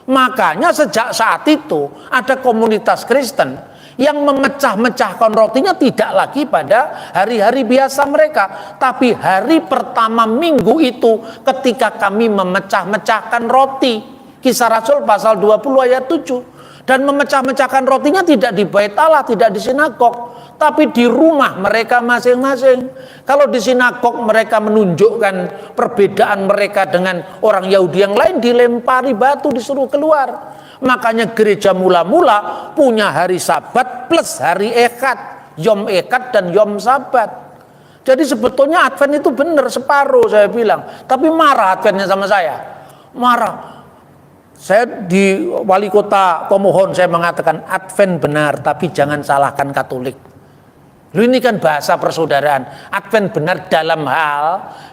Makanya sejak saat itu ada komunitas Kristen yang memecah-mecahkan rotinya tidak lagi pada hari-hari biasa mereka, tapi hari pertama minggu itu ketika kami memecah-mecahkan roti. Kisah Rasul pasal 20 ayat 7. Dan memecah-mecahkan rotinya tidak di bait Allah, tidak di sinagog, tapi di rumah mereka masing-masing. Kalau di sinagog mereka menunjukkan perbedaan mereka dengan orang Yahudi yang lain, dilempari batu, disuruh keluar. Makanya gereja mula-mula punya hari Sabat plus hari Ekad, Yom Ekad dan Yom Sabat. Jadi sebetulnya Advent itu benar separuh, saya bilang. Tapi marah Adventnya sama saya, marah. Saya di wali kota pemohon, saya mengatakan Advent benar, tapi jangan salahkan Katolik. Lu ini kan bahasa persaudaraan. Advent benar dalam hal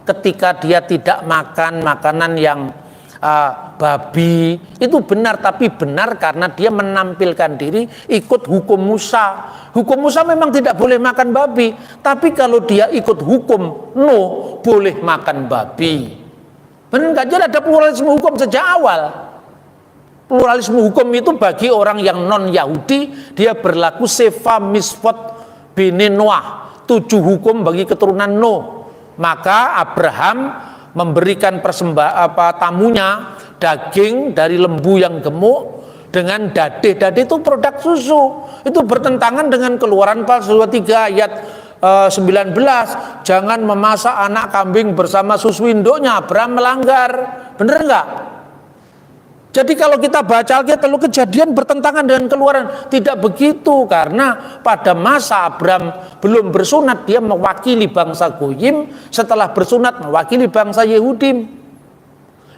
ketika dia tidak makan makanan yang babi, itu benar, tapi benar karena dia menampilkan diri ikut hukum Musa. Hukum Musa memang tidak boleh makan babi, tapi kalau dia ikut hukum Nuh, boleh makan babi. Benar nggak? Jadi ada pluralisme hukum sejak awal. Pluralisme hukum itu bagi orang yang non-Yahudi, dia berlaku sefa misfot bini Noah, 7 hukum bagi keturunan Nuh. Maka Abraham memberikan tamunya daging dari lembu yang gemuk dengan dadih. Dadih itu produk susu. Itu bertentangan dengan Keluaran pasal 23 ayat 19. Jangan memasak anak kambing bersama susu induknya. Abraham melanggar. Bener nggak? Jadi kalau kita baca Alkitab, lalu Kejadian bertentangan dengan Keluaran. Tidak begitu, karena pada masa Abraham belum bersunat, dia mewakili bangsa Goyim. Setelah bersunat mewakili bangsa Yehudim.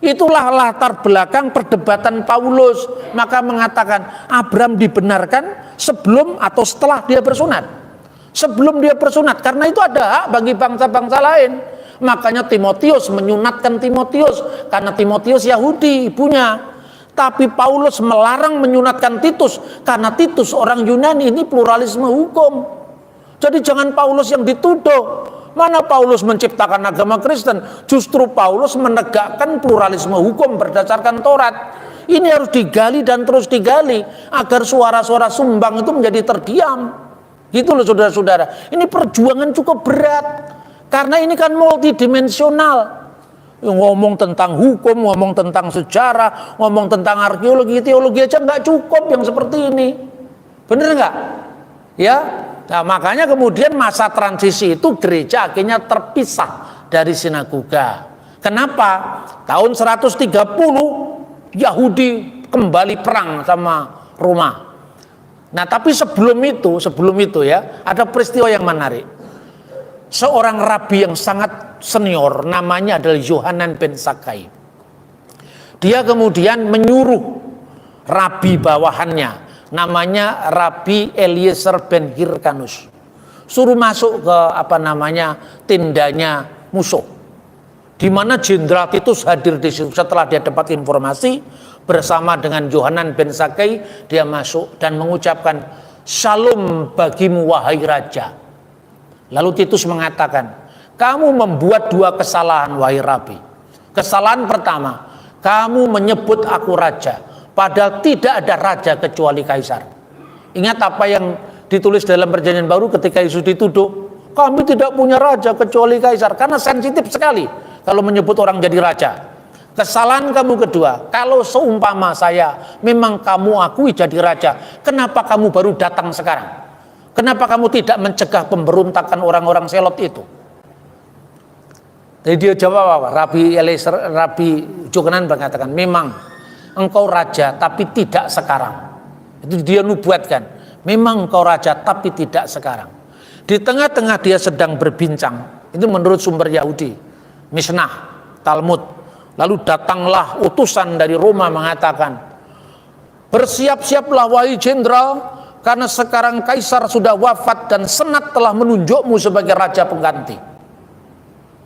Itulah latar belakang perdebatan Paulus. Maka mengatakan Abraham dibenarkan sebelum atau setelah dia bersunat. Sebelum dia bersunat, karena itu ada hak bagi bangsa-bangsa lain. Makanya Timotius menyunatkan Timotius, karena Timotius Yahudi ibunya. Tapi Paulus melarang menyunatkan Titus, karena Titus orang Yunani. Ini pluralisme hukum. Jadi jangan Paulus yang dituduh. Mana Paulus menciptakan agama Kristen? Justru Paulus menegakkan pluralisme hukum berdasarkan Taurat. Ini harus digali dan terus digali, agar suara-suara sumbang itu menjadi terdiam. Gitu loh saudara-saudara. Ini perjuangan cukup berat, karena ini kan multidimensional. Ngomong tentang hukum, ngomong tentang sejarah, ngomong tentang arkeologi, teologi aja nggak cukup yang seperti ini. Bener nggak? Ya. Nah makanya kemudian masa transisi itu gereja akhirnya terpisah dari sinagoga. Kenapa? Tahun 130 Yahudi kembali perang sama Roma. Nah tapi sebelum itu ya, ada peristiwa yang menarik. Seorang rabi yang sangat senior, namanya adalah Yohanan ben Zakkai. Dia kemudian menyuruh rabi bawahannya, namanya Rabi Eliezer ben Hirkanus, suruh masuk ke tendanya musuh, di mana Jenderal Titus hadir di situ. Setelah dia dapat informasi, bersama dengan Yohanan ben Zakkai, dia masuk dan mengucapkan, "Shalom bagimu wahai raja." Lalu Titus mengatakan, kamu membuat 2 kesalahan wahai Rabi. Kesalahan pertama, kamu menyebut aku raja, padahal tidak ada raja kecuali kaisar. Ingat apa yang ditulis dalam Perjanjian Baru ketika Yesus dituduh, kami tidak punya raja kecuali kaisar. Karena sensitif sekali kalau menyebut orang jadi raja. Kesalahan kamu kedua, kalau seumpama saya memang kamu akui jadi raja, kenapa kamu baru datang sekarang? Kenapa kamu tidak mencegah pemberontakan orang-orang Selot itu? Jadi dia jawab apa? Rabi Yohanan mengatakan, memang engkau raja tapi tidak sekarang. Itu dia nubuatkan. Memang engkau raja tapi tidak sekarang. Di tengah-tengah dia sedang berbincang, itu menurut sumber Yahudi, Mishnah, Talmud. Lalu datanglah utusan dari Roma mengatakan, bersiap-siaplah wahai jenderal, karena sekarang kaisar sudah wafat dan senat telah menunjukmu sebagai raja pengganti.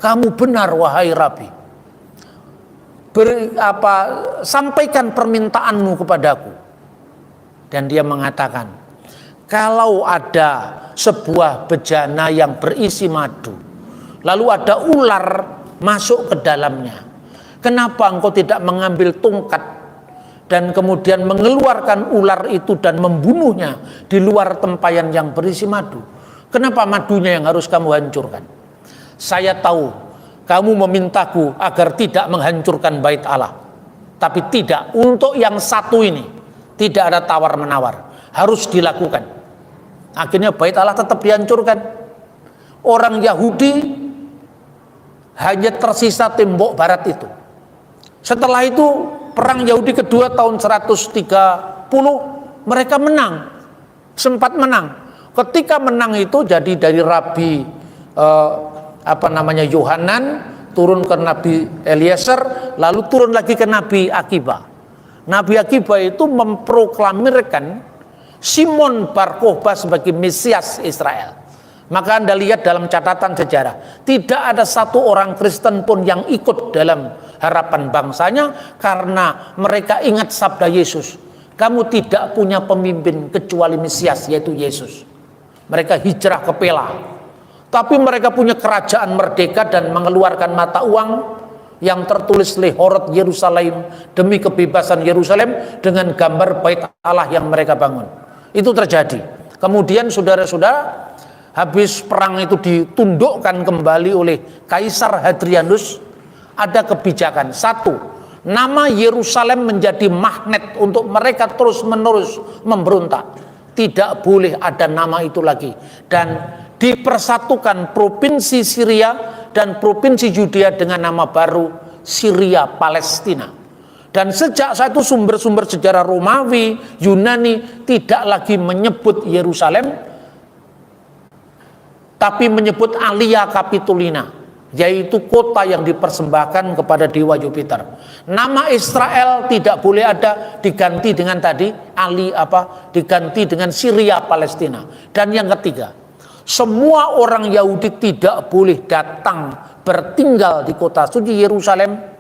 Kamu benar wahai Rabi. Sampaikan permintaanmu kepadaku. Dan dia mengatakan, kalau ada sebuah bejana yang berisi madu, lalu ada ular masuk ke dalamnya, kenapa engkau tidak mengambil tongkat dan kemudian mengeluarkan ular itu dan membunuhnya di luar tempayan yang berisi madu? Kenapa madunya yang harus kamu hancurkan? Saya tahu kamu memintaku agar tidak menghancurkan bait Allah, tapi tidak, untuk yang satu ini tidak ada tawar-menawar, harus dilakukan. Akhirnya bait Allah tetap dihancurkan. Orang Yahudi hanya tersisa tembok barat itu. Setelah itu perang Yahudi kedua tahun 130 mereka menang, sempat menang. Ketika menang itu jadi dari Rabi Yohanan turun ke Nabi Eliezer, lalu turun lagi ke Nabi Akiba. Nabi Akiba itu memproklamirkan Simon Bar Kokhba sebagai Mesias Israel. Maka Anda lihat dalam catatan sejarah, tidak ada satu orang Kristen pun yang ikut dalam harapan bangsanya, karena mereka ingat sabda Yesus, kamu tidak punya pemimpin kecuali Mesias, yaitu Yesus. Mereka hijrah ke Pela, tapi mereka punya kerajaan merdeka dan mengeluarkan mata uang yang tertulis Lehorot Yerusalem, demi kebebasan Yerusalem, dengan gambar bait Allah yang mereka bangun. Itu terjadi. Kemudian saudara-saudara, habis perang itu ditundukkan kembali oleh Kaisar Hadrianus, ada kebijakan. Satu, nama Yerusalem menjadi magnet untuk mereka terus-menerus memberontak. Tidak boleh ada nama itu lagi. Dan dipersatukan provinsi Syria dan provinsi Yudea dengan nama baru Syria Palestina. Dan sejak saat itu sumber-sumber sejarah Romawi, Yunani tidak lagi menyebut Yerusalem, tapi menyebut Alia Capitolina, yaitu kota yang dipersembahkan kepada dewa Jupiter. Nama Israel tidak boleh ada, diganti dengan tadi diganti dengan Syria Palestina. Dan yang ketiga, semua orang Yahudi tidak boleh datang bertinggal di kota suci Yerusalem,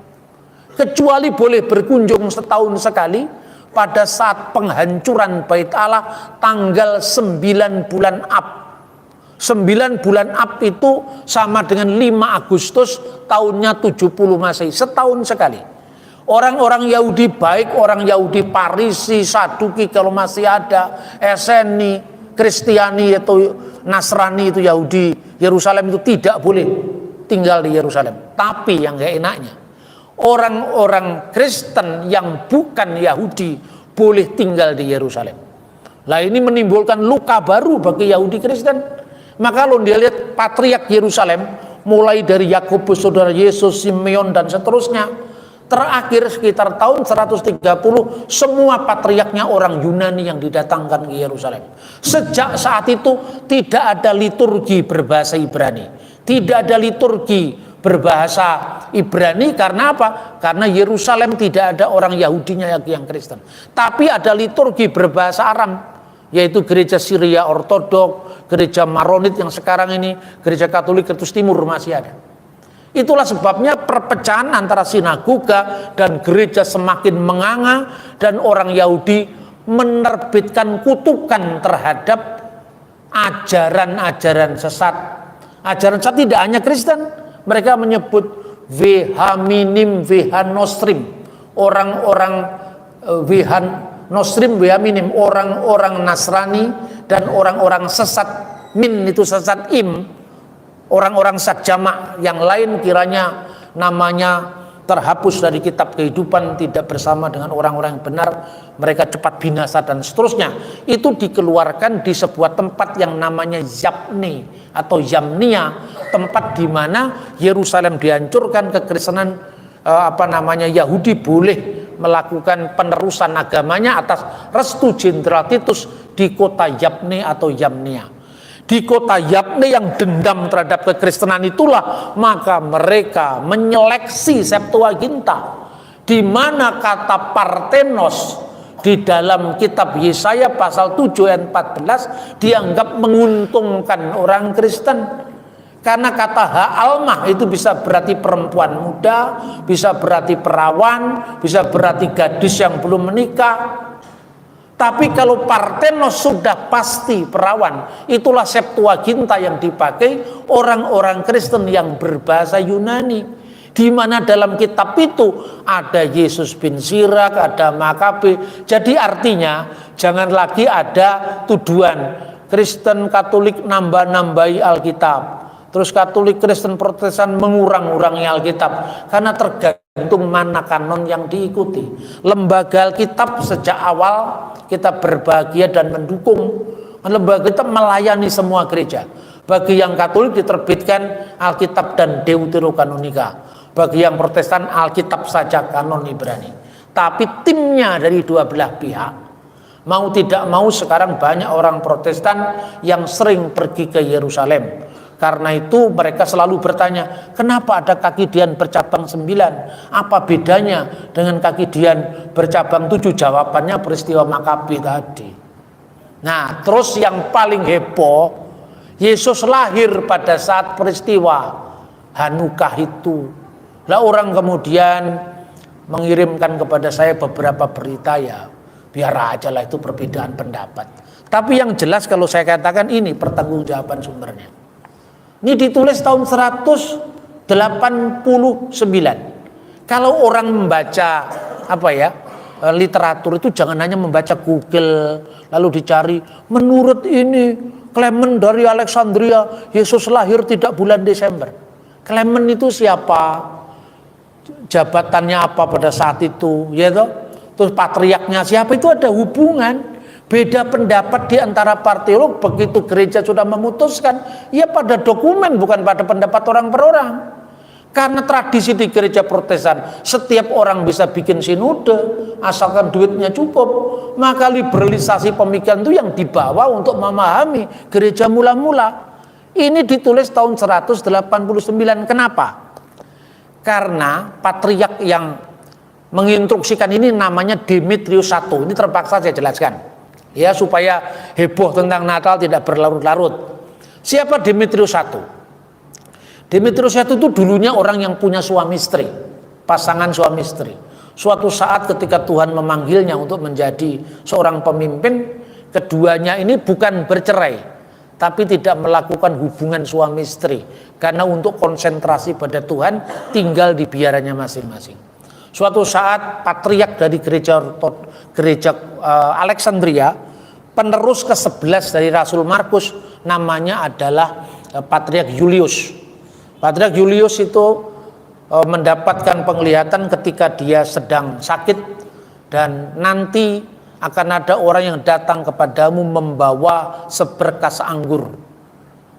kecuali boleh berkunjung setahun sekali pada saat penghancuran bait Allah tanggal 9 bulan Ab. 9 bulan Ab itu sama dengan 5 Agustus tahunnya 70 Masehi, setahun sekali. Orang-orang Yahudi, baik orang Yahudi Parisi, Saduki kalau masih ada, Eseni, Kristiani atau Nasrani itu Yahudi Yerusalem itu tidak boleh tinggal di Yerusalem. Tapi yang gak enaknya, orang-orang Kristen yang bukan Yahudi boleh tinggal di Yerusalem. Nah, ini menimbulkan luka baru bagi Yahudi Kristen. Maka kalau dia lihat patriark Yerusalem, mulai dari Yakobus, saudara Yesus, Simeon dan seterusnya, terakhir sekitar tahun 130 semua patriarknya orang Yunani yang didatangkan ke Yerusalem. Sejak saat itu tidak ada liturgi berbahasa Ibrani, tidak ada liturgi berbahasa Ibrani. Karena apa? Karena Yerusalem tidak ada orang Yahudinya yang Kristen. Tapi ada liturgi berbahasa Aram, yaitu gereja Syria Ortodok, gereja Maronit yang sekarang ini, gereja Katolik Kristus Timur masih ada. Itulah sebabnya perpecahan antara sinagoga dan gereja semakin menganga, dan orang Yahudi menerbitkan kutukan terhadap ajaran-ajaran sesat. Ajaran sesat tidak hanya Kristen. Mereka menyebut WH minim, WH nostrim, orang-orang WH nostrim, WH minim, orang-orang Nasrani dan orang-orang sesat. Min itu sesat, im orang-orang sesat jamak yang lain kiranya namanya terhapus dari kitab kehidupan, tidak bersama dengan orang-orang yang benar, mereka cepat binasa dan seterusnya. Itu dikeluarkan di sebuah tempat yang namanya Yapne atau Yamnia, tempat di mana Yerusalem dihancurkan, kekristenan Yahudi boleh melakukan penerusan agamanya atas restu Jenderal Titus di kota Yapne atau Yamnia. Di kota Yapne yang dendam terhadap kekristenan itulah maka mereka menyeleksi Septuaginta, di mana kata Parthenos di dalam kitab Yesaya pasal 7 ayat 14 dianggap menguntungkan orang Kristen. Karena kata Ha'almah itu bisa berarti perempuan muda, bisa berarti perawan, bisa berarti gadis yang belum menikah. Tapi kalau Parthenos sudah pasti perawan, itulah Septuaginta yang dipakai orang-orang Kristen yang berbahasa Yunani, di mana dalam kitab itu ada Yesus bin Sirak, ada Makabe. Jadi artinya jangan lagi ada tuduhan Kristen Katolik nambah-nambahi Alkitab, terus Katolik Kristen Protestan mengurang-urangi Alkitab, karena tergantung mana kanon yang diikuti. Lembaga Alkitab sejak awal kita berbahagia dan mendukung. Lembaga kita melayani semua gereja. Bagi yang Katolik diterbitkan Alkitab dan Deuterokanonika. Bagi yang Protestan Alkitab saja kanon Ibrani. Tapi timnya dari dua belah pihak, mau tidak mau sekarang banyak orang Protestan yang sering pergi ke Yerusalem. Karena itu mereka selalu bertanya, kenapa ada kaki Dian bercabang 9? Apa bedanya dengan kaki Dian bercabang 7? Jawabannya peristiwa Makabe tadi. Nah, terus yang paling heboh, Yesus lahir pada saat peristiwa Hanukah itu. Lah orang kemudian mengirimkan kepada saya beberapa berita, ya biar aja lah itu perbedaan pendapat. Tapi yang jelas kalau saya katakan ini pertanggungjawaban sumbernya. Ini ditulis tahun 189. Kalau orang membaca literatur itu jangan hanya membaca Google lalu dicari menurut ini Clement dari Alexandria Yesus lahir tidak bulan Desember. Clement itu siapa? Jabatannya apa pada saat itu? Ya toh? Terus patriarknya siapa? Itu ada hubungan. Beda pendapat di antara para teolog, begitu gereja sudah memutuskan, ya pada dokumen bukan pada pendapat orang per orang. Karena tradisi di gereja Protestan, setiap orang bisa bikin sinode, asalkan duitnya cukup. Maka liberalisasi pemikiran itu yang dibawa untuk memahami gereja mula-mula. Ini ditulis tahun 189. Kenapa? Karena patriark yang menginstruksikan ini namanya Demetrius I. Ini terpaksa saya jelaskan. Ya, supaya heboh tentang Natal tidak berlarut-larut. Siapa Demetrius I? Demetrius I itu dulunya orang yang punya suami istri, pasangan suami istri. Suatu saat ketika Tuhan memanggilnya untuk menjadi seorang pemimpin, keduanya ini bukan bercerai, tapi tidak melakukan hubungan suami istri. Karena untuk konsentrasi pada Tuhan, tinggal di biarannya masing-masing. Suatu saat patriark dari gereja Alexandria, penerus ke-11 dari Rasul Markus, namanya adalah Patriark Julius. Patriark Julius itu mendapatkan penglihatan ketika dia sedang sakit, dan nanti akan ada orang yang datang kepadamu membawa seberkas anggur.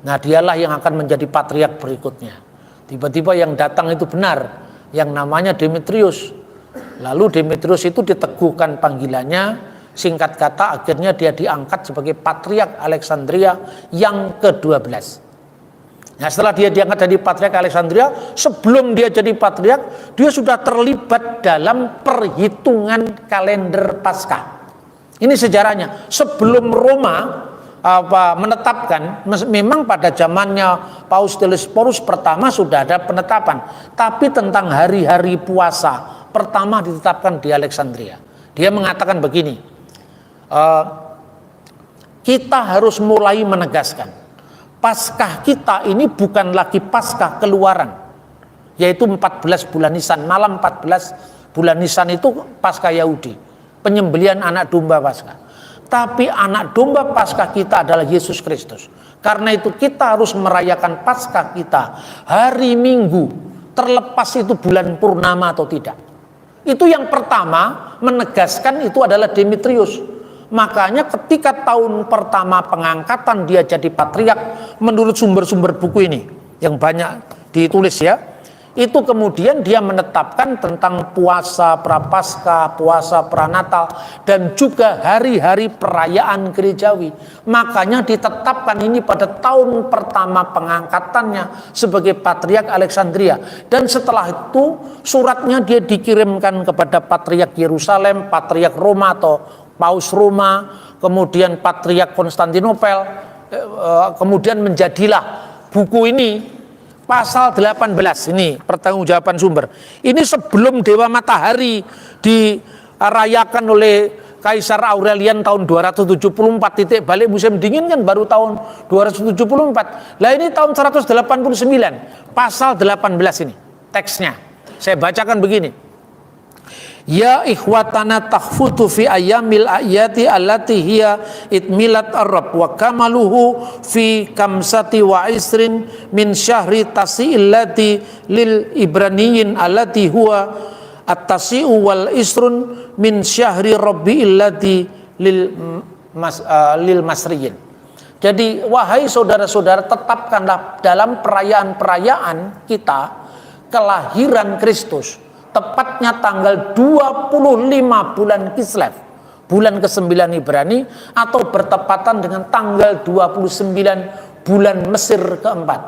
Nah, dialah yang akan menjadi patriark berikutnya. Tiba-tiba yang datang itu benar, yang namanya Demetrius. Lalu Demetrius itu diteguhkan panggilannya, singkat kata akhirnya dia diangkat sebagai patriark Alexandria yang ke-12. Nah, setelah dia diangkat jadi patriark Alexandria, sebelum dia jadi patriark, dia sudah terlibat dalam perhitungan kalender Paskah. Ini sejarahnya. Sebelum Roma menetapkan, memang pada zamannya Paus Telesphorus pertama sudah ada penetapan, tapi tentang hari-hari puasa pertama ditetapkan di Alexandria. Dia mengatakan begini, kita harus mulai menegaskan Paskah kita ini bukan lagi Paskah Keluaran, yaitu 14 bulan Nisan, malam 14 bulan Nisan itu Paskah Yahudi, penyembelihan anak domba Paskah. Tapi anak domba Paskah kita adalah Yesus Kristus. Karena itu kita harus merayakan Paskah kita hari Minggu, terlepas itu bulan purnama atau tidak. Itu yang pertama menegaskan itu adalah Demetrius. Makanya ketika tahun pertama pengangkatan dia jadi patriark, menurut sumber-sumber buku ini yang banyak ditulis ya, Itu kemudian dia menetapkan tentang puasa prapaskah, puasa pranatal, dan juga hari-hari perayaan gerejawi. Makanya ditetapkan ini pada tahun pertama pengangkatannya sebagai Patriark Alexandria. Dan setelah itu suratnya dia dikirimkan kepada Patriark Yerusalem, Patriark Roma atau Paus Roma, kemudian Patriark Konstantinopel, kemudian menjadilah buku ini. Pasal 18 ini pertanggungjawaban sumber. Ini sebelum Dewa Matahari dirayakan oleh Kaisar Aurelian tahun 274, titik balik musim dingin kan baru tahun 274. Lah ini tahun 189, pasal 18 ini teksnya. Saya bacakan begini. Ya ikhwatana takhfutu fi ayyamil ayati allati hiya itmilat arab wa kamaluhu fi kamsati wa isrin min syahri tasi'illati lil ibraniyin allati huwa at-tasi'u wal isrun min syahri rabbi'illati lil masriyin. Jadi wahai saudara-saudara, tetapkanlah dalam perayaan-perayaan kita kelahiran Kristus, tepatnya tanggal 25 bulan Kislev, bulan ke-9 Ibrani, atau bertepatan dengan tanggal 29 bulan Mesir keempat.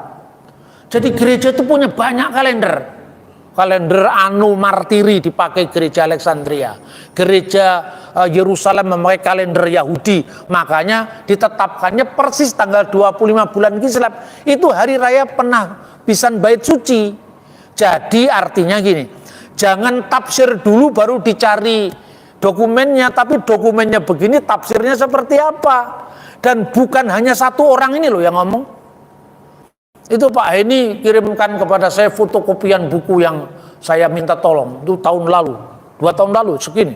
Jadi gereja itu punya banyak kalender. Kalender Anu Martiri dipakai gereja Alexandria. Gereja Yerusalem memakai kalender Yahudi. Makanya ditetapkannya persis tanggal 25 bulan Kislev. Itu hari raya penabisan bait suci. Jadi artinya gini, jangan tafsir dulu baru dicari dokumennya, tapi dokumennya begini, tafsirnya seperti apa. Dan bukan hanya satu orang ini loh yang ngomong. Itu Pak Heni kirimkan kepada saya fotokopian buku yang saya minta tolong. Itu tahun lalu, 2 tahun lalu segini.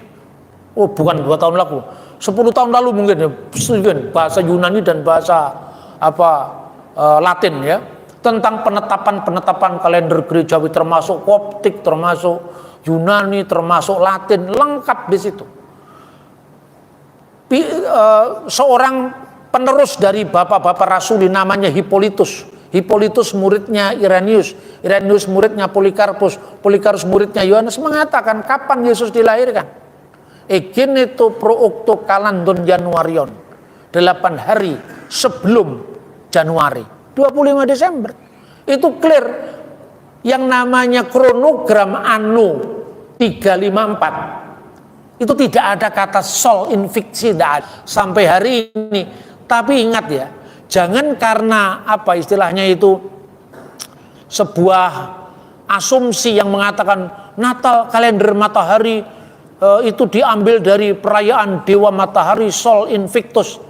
Oh bukan 2 tahun lalu, 10 tahun lalu mungkin ya, bahasa Yunani dan bahasa Latin ya. Tentang penetapan kalender gerejawi, termasuk Koptik, termasuk Yunani, termasuk Latin, lengkap di situ. Seorang penerus dari bapak-bapak rasuli namanya Hippolytus. Hippolytus muridnya Irenaeus, Irenaeus muridnya Polikarpus, Polikarpus muridnya Yohanes mengatakan kapan Yesus dilahirkan? Egeneto pro octo kalandon Januarion, 8 hari sebelum Januari, 25 Desember. Itu clear. Yang namanya kronogram Anno 354 itu tidak ada kata sol infiksi sampai hari ini. Tapi ingat ya, jangan karena istilahnya itu sebuah asumsi yang mengatakan Natal kalender matahari itu diambil dari perayaan Dewa Matahari Sol Invictus.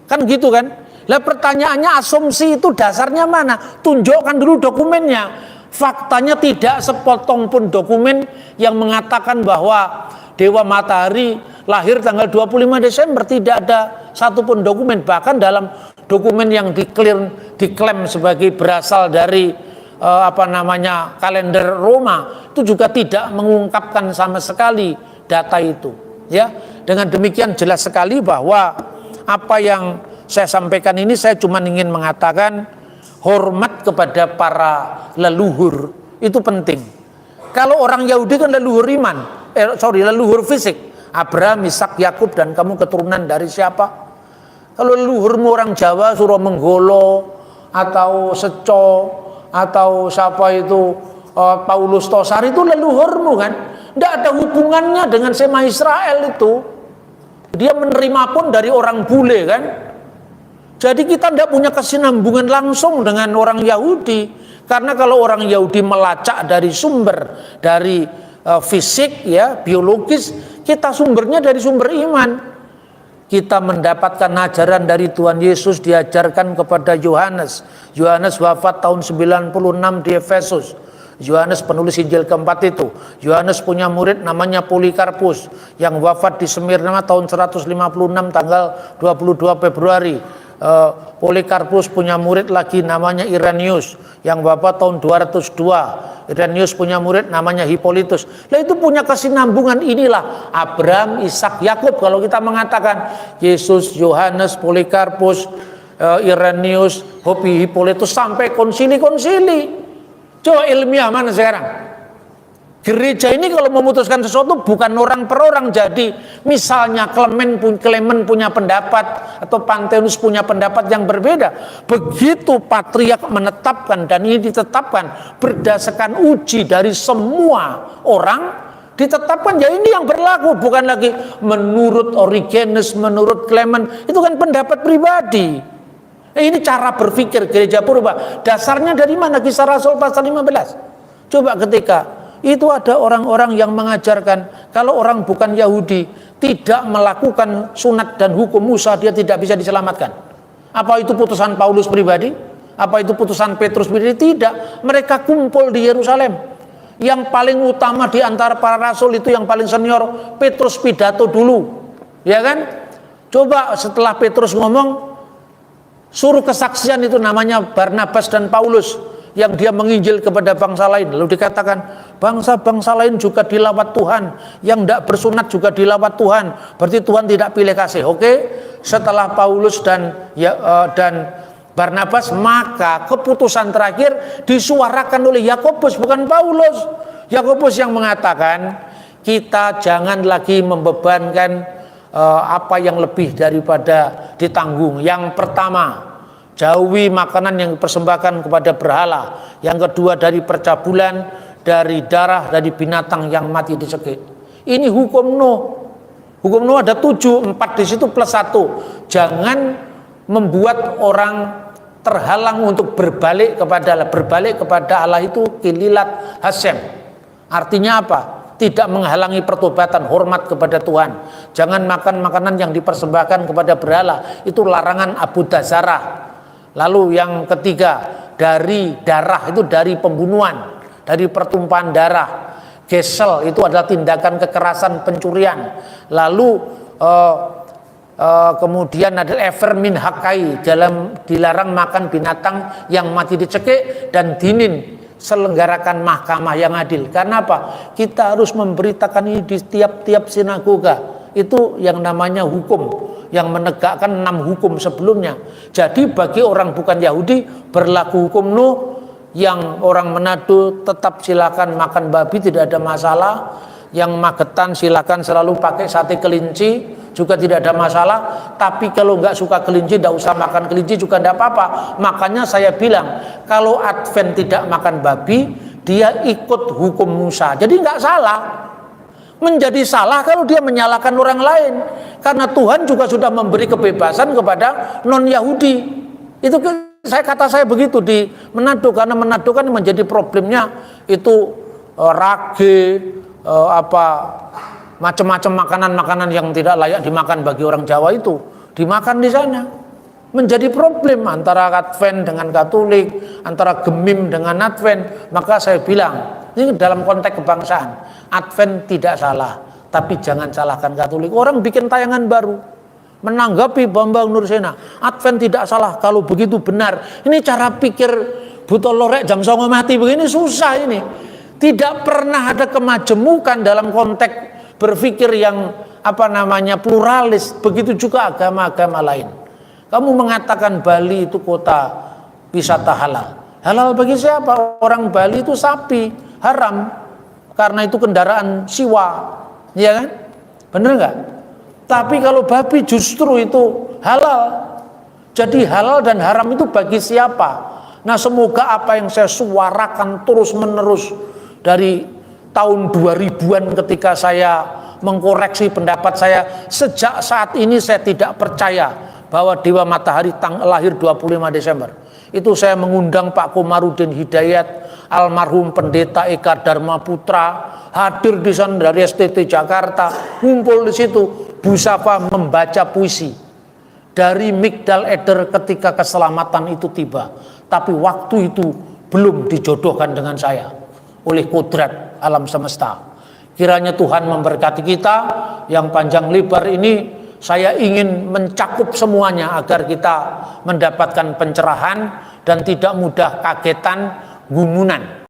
Kan gitu kan? Lah pertanyaannya, asumsi itu dasarnya mana? Tunjukkan dulu dokumennya. Faktanya tidak sepotong pun dokumen yang mengatakan bahwa Dewa Matahari lahir tanggal 25 Desember. Tidak ada satupun dokumen. Bahkan dalam dokumen yang diklaim sebagai berasal dari kalender Roma, itu juga tidak mengungkapkan sama sekali data itu. Ya, dengan demikian jelas sekali bahwa apa yang saya sampaikan ini, saya cuma ingin mengatakan hormat kepada para leluhur itu penting. Kalau orang Yahudi kan leluhur iman, leluhur fisik, Abraham, Ishak, Yakub, dan kamu keturunan dari siapa? Kalau leluhurmu orang Jawa, Suromenggolo atau Seco atau siapa itu Paulus Tosar, itu leluhurmu kan? Tidak ada hubungannya dengan Sema Israel itu. Dia menerima pun dari orang bule kan? Jadi kita tidak punya kesinambungan langsung dengan orang Yahudi. Karena kalau orang Yahudi melacak dari sumber, dari fisik ya, biologis, kita sumbernya dari sumber iman. Kita mendapatkan ajaran dari Tuhan Yesus diajarkan kepada Yohanes. Yohanes wafat tahun 96 di Efesus. Yohanes penulis Injil keempat itu. Yohanes punya murid namanya Polikarpus yang wafat di Smyrna tahun 156 tanggal 22 Februari. Polikarpus punya murid lagi namanya Irenaeus yang wafat tahun 202. Irenaeus punya murid namanya Hippolytus. Nah itu punya kesinambungan. Inilah Abraham, Ishak, Yakub. Kalau kita mengatakan Yesus, Yohanes, Polikarpus, Irenaeus, Hippolytus sampai konsili-konsili. Coba ilmiah mana sekarang? Gereja ini kalau memutuskan sesuatu bukan orang per orang. Jadi misalnya Clement punya pendapat atau Pantheonus punya pendapat yang berbeda. Begitu patriark menetapkan dan ini ditetapkan berdasarkan uji dari semua orang, ditetapkan ya ini yang berlaku, bukan lagi menurut Origenes, menurut Clement. Itu kan pendapat pribadi. Ini cara berpikir gereja purba. Dasarnya dari mana? Kisah Rasul pasal 15. Coba ketika itu ada orang-orang yang mengajarkan kalau orang bukan Yahudi tidak melakukan sunat dan hukum Musa, dia tidak bisa diselamatkan. Apa itu putusan Paulus pribadi? Apa itu putusan Petrus pribadi? Tidak. Mereka kumpul di Yerusalem. Yang paling utama di antara para rasul itu yang paling senior, Petrus pidato dulu. Ya kan? Coba setelah Petrus ngomong, suruh kesaksian itu namanya Barnabas dan Paulus, yang dia menginjil kepada bangsa lain. Lalu dikatakan bangsa-bangsa lain juga dilawat Tuhan, yang tidak bersunat juga dilawat Tuhan. Berarti Tuhan tidak pilih kasih. Oke, setelah Paulus dan Barnabas, maka keputusan terakhir disuarakan oleh Yakobus, bukan Paulus. Yakobus yang mengatakan kita jangan lagi membebankan apa yang lebih daripada ditanggung. Yang pertama, jauhi makanan yang dipersembahkan kepada berhala. Yang kedua, dari percabulan, dari darah, dari binatang yang mati dicekik. Ini hukum Nuh. Hukum Nuh ada 7, 4 di situ plus 1. Jangan membuat orang terhalang untuk berbalik kepada Allah itu kililat Hasem. Artinya apa? Tidak menghalangi pertobatan, hormat kepada Tuhan. Jangan makan makanan yang dipersembahkan kepada berhala. Itu larangan Abu Dazarah. Lalu yang ketiga, dari darah, itu dari pembunuhan, dari pertumpahan darah. Gesel itu adalah tindakan kekerasan, pencurian. Lalu kemudian ada efer min hakai, dilarang makan binatang yang mati dicekik, dan dinin, selenggarakan mahkamah yang adil. Karena apa? Kita harus memberitakan ini di tiap-tiap sinagoga. Itu yang namanya hukum, yang menegakkan 6 hukum sebelumnya. Jadi bagi orang bukan Yahudi berlaku hukum Nuh. Yang orang Manado tetap silakan makan babi, tidak ada masalah. Yang Magetan silakan selalu pakai sate kelinci, juga tidak ada masalah. Tapi kalau nggak suka kelinci, tidak usah makan kelinci juga tidak apa-apa. Makanya saya bilang, kalau Advent tidak makan babi, dia ikut hukum Musa. Jadi nggak salah. Menjadi salah kalau dia menyalahkan orang lain. Karena Tuhan juga sudah memberi kebebasan kepada non-Yahudi. Itu kata saya begitu di Manado, karena Manado kan menjadi problemnya itu rage, macam-macam makanan-makanan yang tidak layak dimakan bagi orang Jawa itu dimakan di sana. Menjadi problem antara Advent dengan Katolik, antara Gemim dengan Advent. Maka saya bilang, ini dalam konteks kebangsaan, Advent tidak salah, tapi jangan salahkan Katolik. Orang bikin tayangan baru menanggapi Bambang Nursena, Advent tidak salah, kalau begitu benar. Ini cara pikir buta lorek jam 09.00 mati begini, susah ini. Tidak pernah ada kemajemukan dalam konteks berpikir yang pluralis. Begitu juga agama-agama lain. Kamu mengatakan Bali itu kota wisata halal. Halal bagi siapa? Orang Bali itu sapi, haram. Karena itu kendaraan siwa. Ya kan? Bener nggak? Tapi kalau babi justru itu halal. Jadi halal dan haram itu bagi siapa? Nah, semoga apa yang saya suarakan terus menerus dari tahun 2000-an ketika saya mengkoreksi pendapat saya, sejak saat ini saya tidak percaya bahwa Dewa Matahari lahir 25 Desember. Itu saya mengundang Pak Komarudin Hidayat, almarhum Pendeta Eka Dharma Putra, hadir di sana dari STT Jakarta, kumpul di situ. Bu Safa membaca puisi dari Migdal Eder ketika keselamatan itu tiba. Tapi waktu itu belum dijodohkan dengan saya oleh kodrat alam semesta. Kiranya Tuhan memberkati kita yang panjang lebar ini. Saya ingin mencakup semuanya agar kita mendapatkan pencerahan dan tidak mudah kagetan, gumunan.